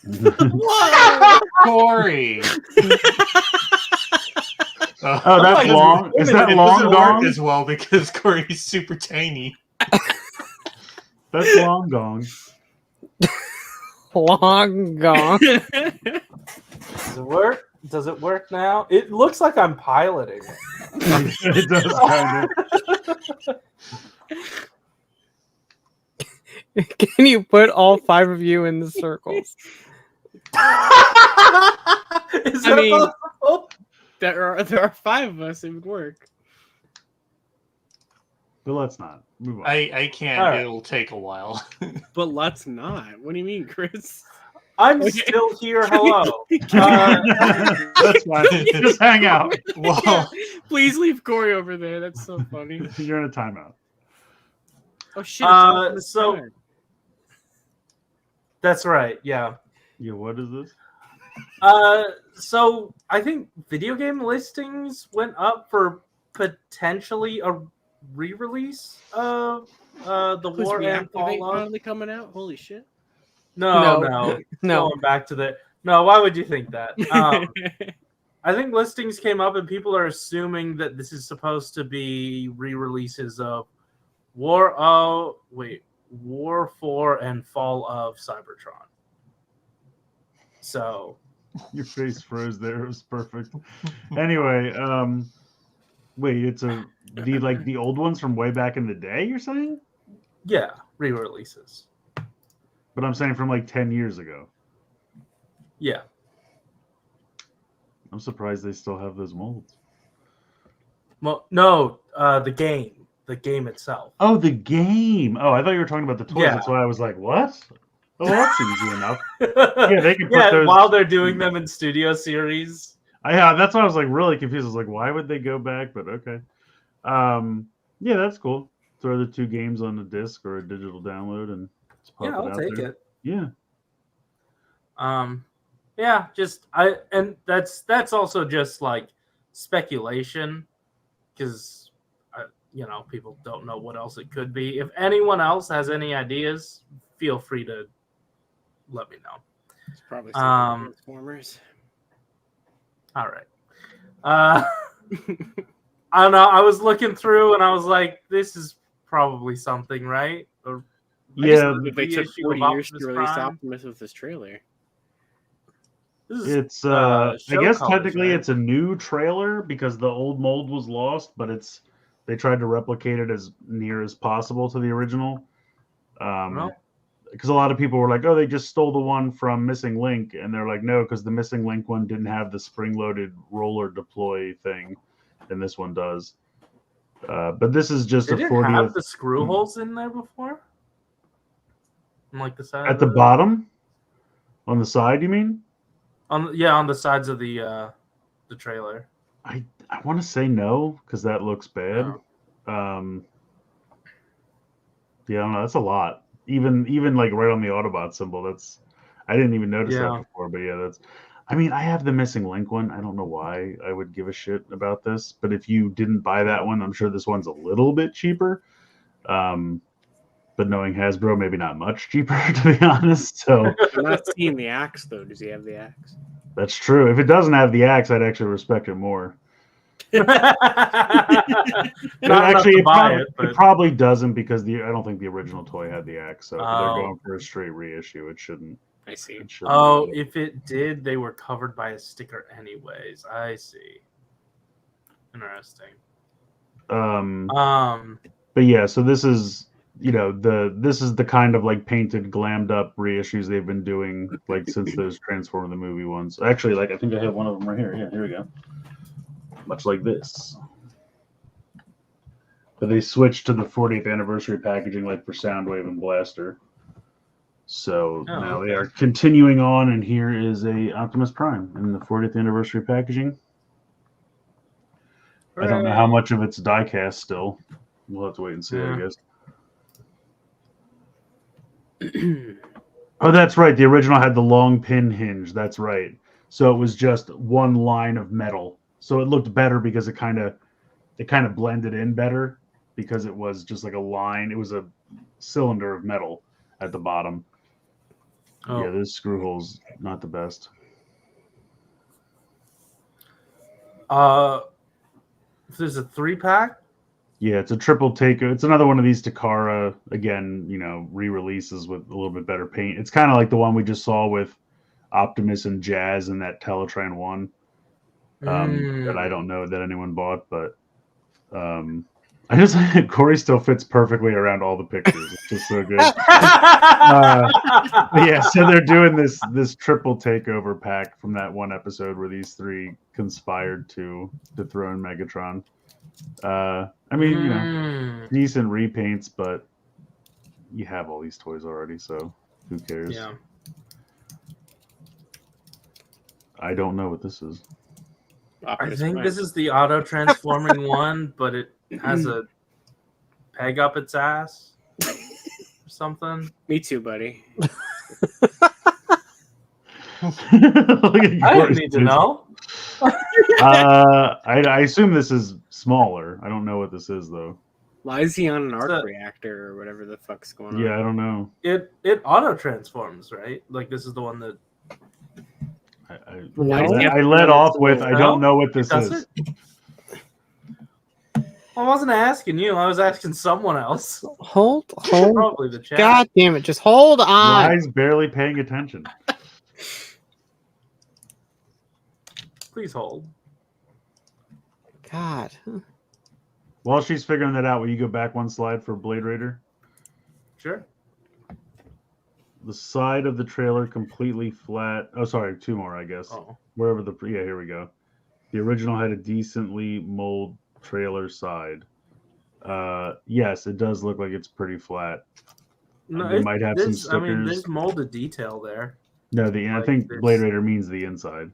Whoa! Corey. Oh, that's long. Is that It long doesn't work gong? as well because Corey's super tiny. That's long gong. Long gone. Does it work? Does it work now? It looks like I'm piloting it. It does kind of. Can you put all 5 of you in the circles? Is I that mean- possible? there are 5 of us. It would work. But let's not move on. I can't. All right. It'll take a while. But let's not. What do you mean, Chris? I'm Okay. still here. Hello. That's fine. Just hang out. Well, Please leave Corey over there. That's so funny. You're in a timeout. Oh shit! It's on the so- timer. That's right. Yeah. Yeah, what is this? So I think video game listings went up for potentially a re-release of the Who's War and Reactivate Fall of. finally coming out? Holy shit! No. No. Going back to the no. Why would you think that? I think listings came up and people are assuming that this is supposed to be re-releases of War 4 and Fall of Cybertron. So Your face froze there. It was perfect. Anyway, wait, it's the old ones from way back in the day, you're saying? yeah, re-releases. But I'm saying from like 10 years ago. Yeah. I'm surprised they still have those molds. Well, no, the game itself. Oh, the game. Oh, I thought you were talking about the toys. Yeah. That's why I was like, what? Oh, well, that's easy enough. Yeah, they can put Yeah, those. while they're doing them in studio series. Yeah, that's why I was like really confused. I was like, why would they go back? But okay. Yeah, that's cool. Throw the 2 games on a disc or a digital download and just pop Yeah, I'll out take there. it. Yeah. Yeah, that's also just like speculation because people don't know what else it could be. If anyone else has any ideas, feel free to let me know. It's probably Transformers. All right. I don't know. I was looking through and I was like, this is probably something, right? Or Yeah, They took reissue 40 of years to Optimus release Prime. Optimus with this trailer. This is it's I show guess colors, technically right? it's a new trailer because the old mold was lost, but they tried to replicate it as near as possible to the original. Well. Because a lot of people were like, "Oh, they just stole the one from Missing Link," and they're like, "No, because the Missing Link one didn't have the spring-loaded roller deploy thing, and this one does." But this is just They a didn't 40th have the screw holes in there before? On like the side at of the bottom, on the side. You mean? on the sides of the trailer. I want to say no because that looks bad. Oh. Yeah, I don't know. That's a lot. Even like right on the Autobot symbol. I didn't even notice Yeah. that before. But yeah, that's. I mean, I have the Missing Link one. I don't know why I would give a shit about this. But if you didn't buy that one, I'm sure this one's a little bit cheaper. But knowing Hasbro, maybe not much cheaper to be honest. So I'm not seeing the axe though. Does he have the axe? that's true. If it doesn't have the axe, I'd actually respect it more. Not enough to It buy probably, it, but probably doesn't because I don't think the original toy had the axe. So if they're Oh. going for a straight reissue, it shouldn't. I see. It shouldn't oh, be. if it did, they were covered by a sticker anyways. I see. Interesting. But yeah, so this is this is the kind of like painted, glammed up reissues they've been doing like since those Transformer the movie ones. Actually, like I think I have one of them right here. Yeah, here we go. much like this. But they switched to the 40th anniversary packaging like for Soundwave and Blaster. So now they are continuing on, and here is a Optimus Prime in the 40th anniversary packaging. I don't know how much of it's die-cast still. We'll have to wait and see, I guess. Oh, that's right. The original had the long pin hinge. That's right. So it was just one line of metal. So it looked better because it kind of blended in better because it was just like a line. It was a cylinder of metal at the bottom. Oh. Yeah, this screw hole's not the best. There's a 3-pack. Yeah, it's a triple take. It's another one of these Takara, again, re-releases with a little bit better paint. It's kind of like the one we just saw with Optimus and Jazz in that Teletran one. That I don't know that anyone bought, but I just Corey still fits perfectly around all the pictures. It's just so good. Yeah, so they're doing this triple takeover pack from that one episode where these three conspired to throw in Megatron. I mean, decent repaints, but you have all these toys already, so who cares? Yeah. I don't know what this is. I think this is the auto transforming one, but it has a peg up its ass or something. Me too, buddy. I don't need to know. I assume this is smaller. I don't know what this is though. Why is he on an arc reactor or whatever the fuck's going on? Yeah, I don't know. It auto transforms, right? Like this is the one that I led off with I don't know what this is. I wasn't asking you. I was asking someone else. Hold. Probably the chat. God damn it! Just hold on. Rye's barely paying attention. Please hold. God. While she's figuring that out, will you go back one slide for Blade Raider? Sure. The side of the trailer completely flat. Oh, sorry, two more, I guess. Oh. Wherever here we go. The original had a decently molded trailer side. Yes, it does look like it's pretty flat. No, it might have some stickers. I mean, there's molded detail there. No, I think Blade Raider means the inside.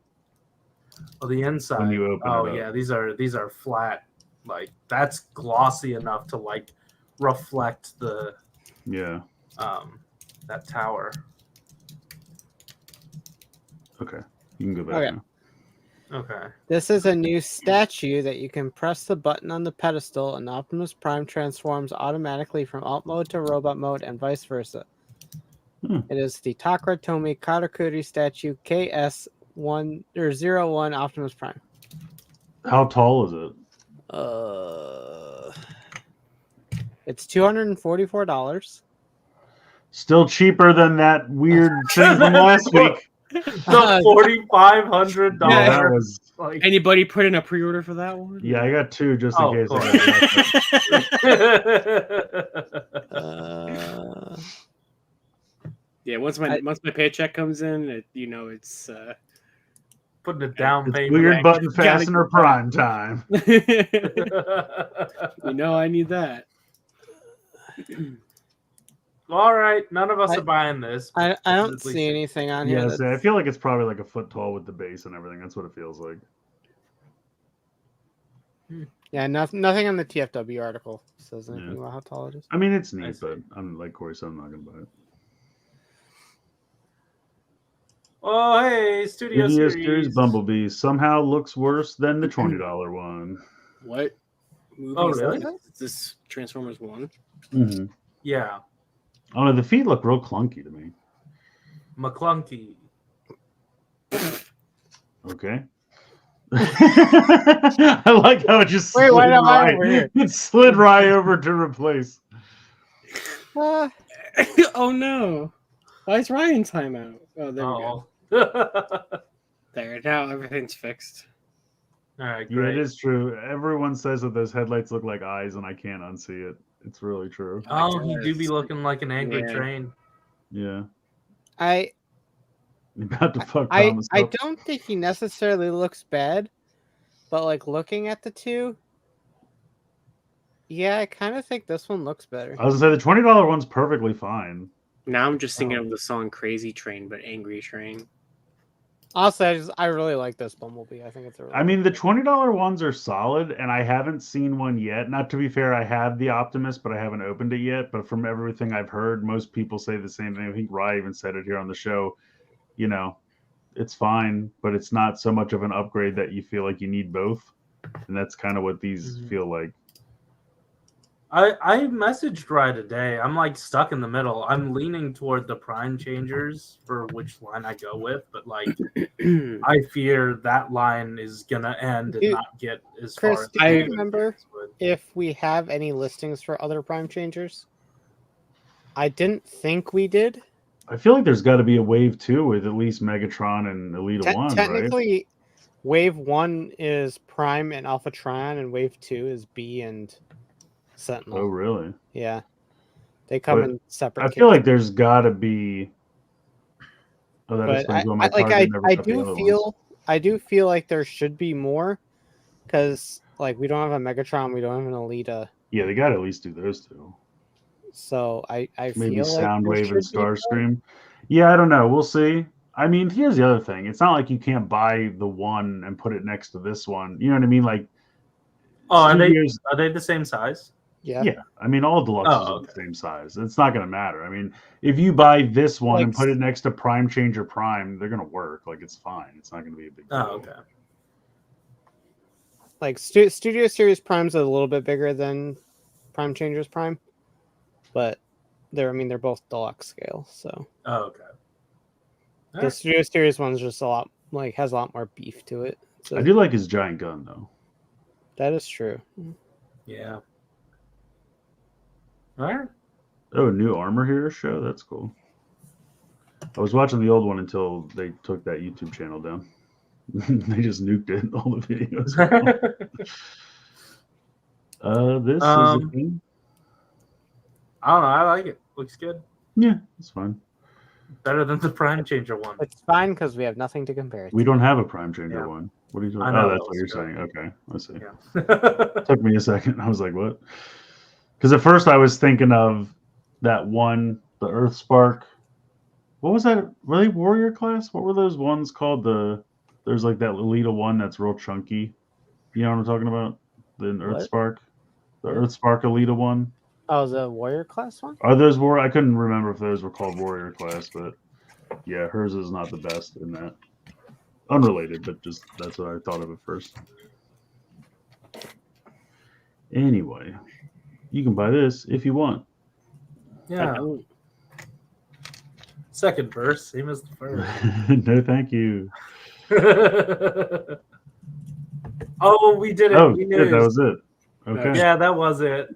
Oh, the inside. When you open it up. Yeah, these are flat. Like that's glossy enough to like reflect the that tower. Okay, you can go back now. Okay. This is a new statue that you can press the button on the pedestal and Optimus Prime transforms automatically from alt mode to robot mode and vice versa. It is the Takara Tomy Karakuri statue KS01 Optimus Prime. How tall is it? It's $244. Still cheaper than that weird thing from last week. The $4,500. Yeah, that was. Like... Anybody put in a pre-order for that one? Yeah, I got two just in case. Yeah, once my paycheck comes in, it's putting a down payment. Weird button fastener prime time. I need that. All right, none of us are buying this. I don't see anything on here. Yeah, I feel like it's probably like a foot tall with the base and everything. That's what it feels like. Yeah, nothing on the TFW article says anything about how tall it is. I mean, it's neat, but I'm like Corey said, I'm not gonna buy it. Oh, hey, Studio Series Bumblebee somehow looks worse than the $20 one. What? Oh, really? Is this Transformers 1? Mm-hmm. Yeah. Oh no, the feet look real clunky to me. McClunky. Okay. I like how it just slid it slid Rye over to replace. Oh no! Why is Ryan timeout? Oh, there we go. There, now everything's fixed. All right, great. Yeah, it is true. Everyone says that those headlights look like eyes, and I can't unsee it. It's really true. Oh, he do be looking like an angry train. Yeah. I About to fuck I Thomas I up. don't think he necessarily looks bad. but like looking at the two, yeah, I kind of think this one looks better. I was gonna say the $20 one's perfectly fine. Now I'm just thinking Oh. of the song "Crazy Train," but "Angry Train." Honestly, I really like this Bumblebee. I think it's a really I mean, the $20 ones are solid, and I haven't seen one yet. Not to be fair, I have the Optimus, but I haven't opened it yet. But from everything I've heard, most people say the same thing. I think Rye even said it here on the show. You know, it's fine, but it's not so much of an upgrade that you feel like you need both. And that's kind of what these Mhm. feel like. I messaged Rye today. I'm like stuck in the middle. I'm leaning toward the prime changers for which line I go with, but like I fear that line is gonna end and Dude, not get as Chris, far as do I- you remember would. if we have any listings for other prime changers? I didn't think we did. I feel like there's got to be a wave 2 with at least Megatron and Elita 1, right? Technically, Wave 1 is Prime and Alpha Trion, and Wave 2 is B and Sentinel. Oh, really? Yeah. They come But in separate I feel kits. like there's got to be. Oh, that But explains why my target never got the other ones. I do feel like there should be more because like we don't have a Megatron, we don't have an Alita, Yeah, they got to at least do those two. so I Maybe feel like there Soundwave and should be more. Starscream. Yeah, I don't know. We'll see. I mean, here's the other thing. It's not like you can't buy the one and put it next to this one. You know what I mean? Like, Oh, studios, are they the same size? Yeah. yeah. I mean, all deluxes Oh, are okay. the same size. It's not going to matter. I mean, if you buy this one and Like- put it next to Prime Changer Prime, they're going to work. Like, it's fine. It's not going to be a big deal. Oh, okay. Like Studio Series Prime's a little bit bigger than Prime Changers Prime, but they're both deluxe scale, so Oh, okay. the Alright. Studio Series one's just a lot has a lot more beef to it. So I do like his giant gun, though. that is true. Yeah. All right. Oh, new Armor Hero show? That's cool. I was watching the old one until they took that YouTube channel down. They just nuked it, all the videos. This is a thing. I don't know. I like it. Looks good. Yeah, it's fine. Better than the Prime Changer one. It's fine because we have nothing to compare it to. We don't have a Prime Changer Yeah. one. What are you talking I about? know Oh, that's that what you're was saying. good. Okay, I see. Yeah. Took me a second. I was like, what? Because at first I was thinking of that one, the Earth Spark. What was that? Were they Warrior class? What were those ones called? There's like that Lolita one that's real chunky. You know what I'm talking about? The Earth What? Spark. The What? Earth Spark Alita one. Oh, the Warrior class one? Are those war? I couldn't remember if those were called Warrior class, but yeah, hers is not the best in that. Unrelated, but just that's what I thought of at first. Anyway, you can buy this if you want. Yeah. Second verse, same as the first. No, thank you. Oh, we did it. Oh, we good, that was it. Okay. Yeah, that was it.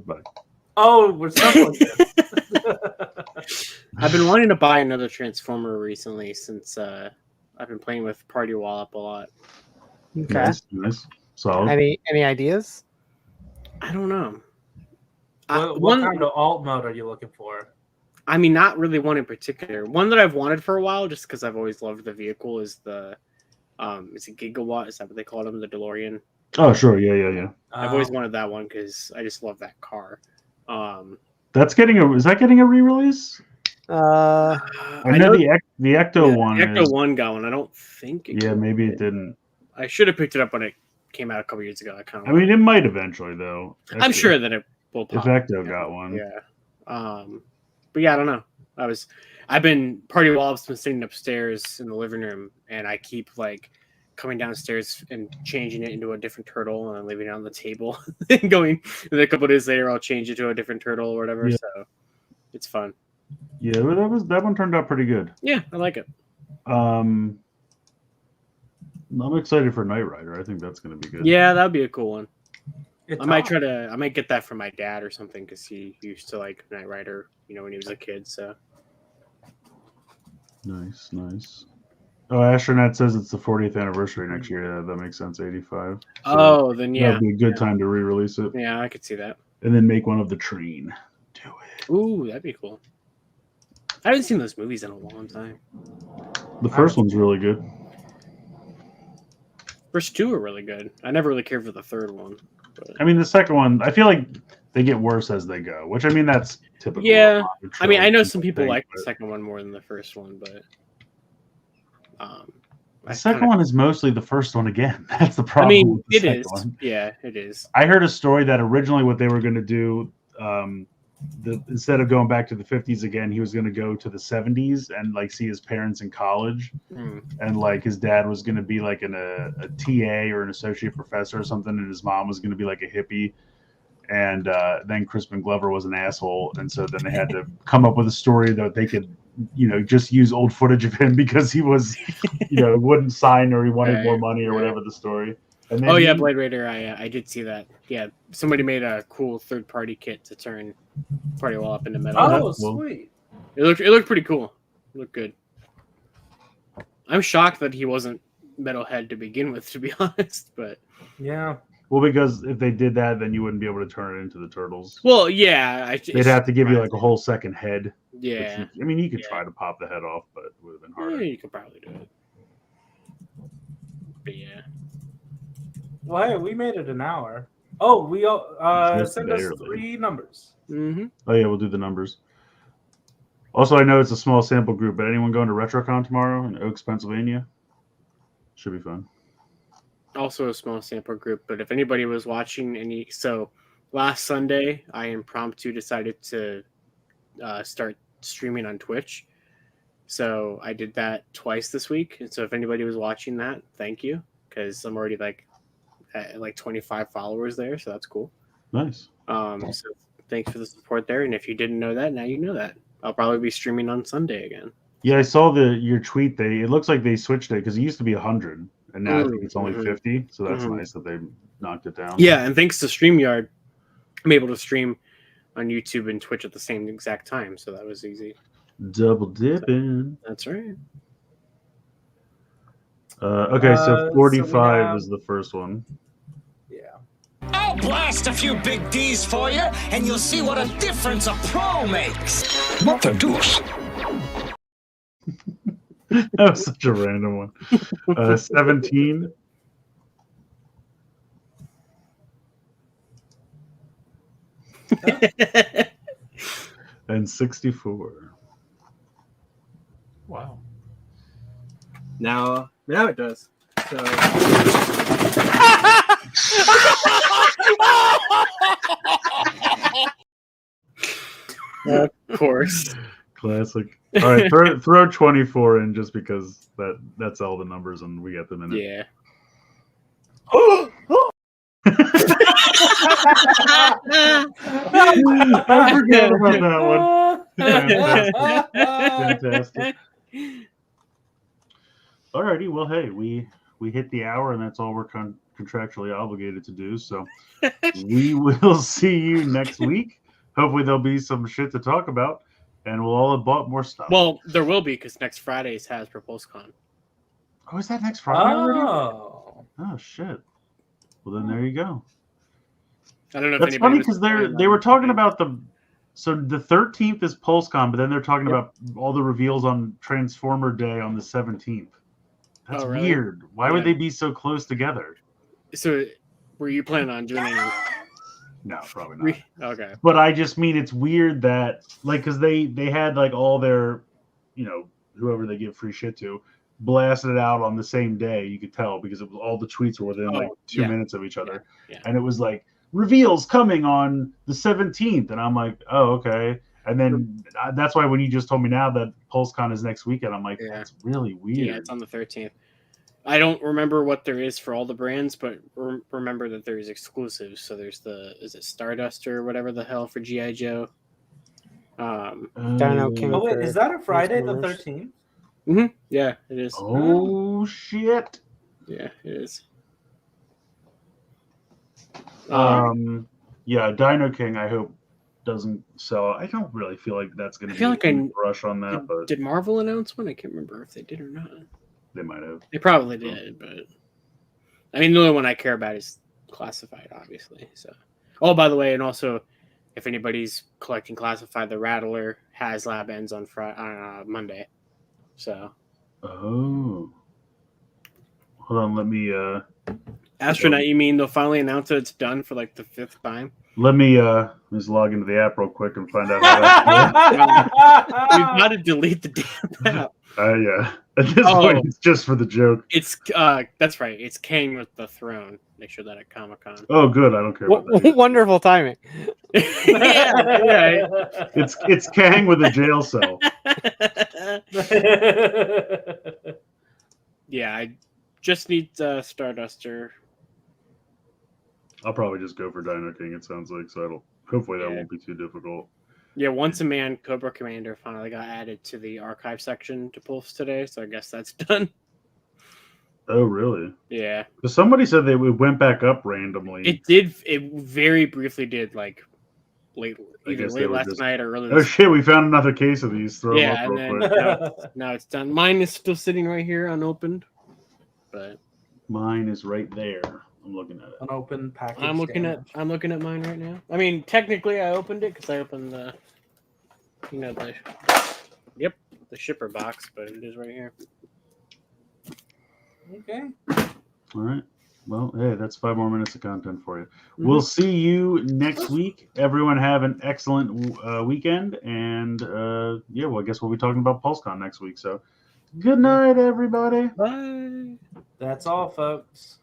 Bye. Oh, we're stuck like this. I've been wanting to buy another Transformer recently since I've been playing with Party Wallop a lot. Okay. Nice. Solid. Any ideas? I don't know. What kind of alt mode are you looking for? I mean, not really one in particular. One that I've wanted for a while, just because I've always loved the vehicle, is the is it Gigawatt? Is that what they call them? The DeLorean. Oh, sure. Yeah. I've always wanted that one because I just love that car. Is that getting a re-release? Uh, I know the Ecto one. The Ecto is- one got one. I don't think. Yeah, maybe it didn't. I should have picked it up when it came out a couple years ago. I mean, it might eventually, though. I'm sure that it will If pop. Ecto got one. Yeah. But yeah, I don't know. Party Wallop's been sitting upstairs in the living room, and I keep like coming downstairs and changing it into a different turtle and then leaving it on the table and going. And then a couple of days later, I'll change it to a different turtle or whatever. Yeah. So it's fun. Yeah, but that one turned out pretty good. Yeah, I like it. I'm excited for Knight Rider. I think that's going to be good. Yeah, that'd be a cool one. It's I might on. I might get that from my dad or something because he used to like Knight Rider, when he was a kid. So Nice. Oh, Astronaut says it's the 40th anniversary next year. That makes sense. 85. then yeah, That'd be a good time to re-release it, yeah, I could see that. and then make one of the train. Do it. Ooh, that'd be cool. I haven't seen those movies in a long time. The first one's really good. First two are really good. I never really cared for the third one. But... I mean, the second one, I feel like they get worse as they go, which I mean, that's typical. Yeah. of I mean, I know trilogies, some people think, like but the second one more than the first one, but the second one is mostly the first one again. That's the problem. I mean, with the it second is. one. Yeah, it is. I heard a story that originally what they were going to do, instead of going back to the 50s again, he was going to go to the 70s and like see his parents in college, and like his dad was going to be like a TA or an associate professor or something, and his mom was going to be like a hippie. And then Crispin Glover was an asshole, and so then they had to come up with a story that they could, just use old footage of him because he was, wouldn't sign or he wanted more money or whatever the story. And then Blade Raider. I did see that. Yeah, somebody made a cool third-party kit to turn Party Wall up into metal. Oh, sweet! It looked pretty cool. It looked good. I'm shocked that he wasn't metalhead to begin with, to be honest. But yeah. Well, because if they did that, then you wouldn't be able to turn it into the Turtles. Well, yeah. They'd have to give you like a whole second head. Yeah. You could try to pop the head off, but it would have been harder. Yeah, you could probably do it. But yeah. Well, hey, we made it an hour. Oh, we send us barely. 3 numbers. Mm-hmm. Oh yeah, we'll do the numbers. Also, I know it's a small sample group, but anyone going to RetroCon tomorrow in Oaks, Pennsylvania? Should be fun. Also a small sample group, but if anybody was watching last Sunday I impromptu decided to start streaming on Twitch, so I did that twice this week, and so if anybody was watching that, thank you, because I'm already at 25 followers there, so that's cool. Nice. So thanks for the support there, and if you didn't know that, now you know that. I'll probably be streaming on Sunday again. Yeah, I saw your tweet. It looks like they switched it because it used to be 100. And now I think it's only 50, so that's nice that they knocked it down. Yeah, and thanks to StreamYard, I'm able to stream on YouTube and Twitch at the same exact time, so that was easy. Double dipping. That's right. Okay, so 45 is the first one. Yeah. I'll blast a few big D's for you, and you'll see what a difference a pro makes. What the deuce? That was such a random one. 17. And 64. Wow. Now it does. So of course. Classic. All right, throw 24 in just because that's all the numbers and we get them in it. Yeah. I forgot about that one. Fantastic. Alrighty, well, hey, we hit the hour, and that's all we're contractually obligated to do. So we will see you next week. Hopefully, there'll be some shit to talk about, and we'll all have bought more stuff. Well, there will be, because next Friday is Hasbro PulseCon. Oh, is that next Friday already? Oh, shit. Well, then there you go. I don't know if That's anybody funny was because they were talking about the 13th is PulseCon, but then they're talking about all the reveals on Transformer Day on the 17th. That's really? weird. Why would they be so close together? So, were you planning on doing any? No, probably not. Okay. But I just mean it's weird that because they had all their, whoever they give free shit to, blasted it out on the same day. You could tell because it was all the tweets were within 2 minutes of each other, and it was like reveals coming on the 17th, and I'm like, oh, okay. And then that's why when you just told me now that PulseCon is next weekend, I'm like, that's really weird. Yeah, it's on the 13th. I don't remember what there is for all the brands, but remember that there's exclusives. So there's is it Stardust or whatever the hell for G.I. Joe? Dino King. Oh, wait, for is that a Friday the Transformers. 13th? Mm-hmm. Yeah, it is. Oh, shit. Yeah, it is. Yeah, Dino King, I hope doesn't sell. I don't really feel like that's going to be a rush on that. But did Marvel announce one? I can't remember if they did or not. They might have. They probably did, but I mean, the only one I care about is Classified, obviously. So, oh, by the way, and also if anybody's collecting classified, the Rattler has lab ends on Monday. So. Oh. Hold on, let me Astronaut, you mean they'll finally announce that it's done for like the 5th time? let me just log into the app real quick and find out how We've got to delete the damn app. at this point it's just for the joke. It's that's right. It's King with the throne. They showed that at Comic-Con. Oh good, I don't care about that. Wonderful timing. Yeah, right. It's Kang with a jail cell. Yeah, I just need Starduster. I'll probably just go for Dino King, it sounds like, so hopefully that Yeah. won't be too difficult. Yeah, Once a Man Cobra Commander finally got added to the archive section to Pulse today, so I guess that's done. Oh really? Yeah. Because somebody said they went back up randomly. It did. It very briefly did, like either guess they late were last just- night or early. Oh shit, we found another case of these. Throw Yeah, them and up then real quick. now it's done. Mine is still sitting right here unopened, but Mine is right there. I'm looking at it. Unopened package. I'm looking at mine right now. I mean, technically, I opened it because I opened the shipper box, but it is right here. Okay. All right. Well, hey, that's 5 more minutes of content for you. Mm-hmm. We'll see you next week. Everyone have an excellent weekend. And, well, I guess we'll be talking about PulseCon next week. So good night, everybody. Bye. That's all, folks.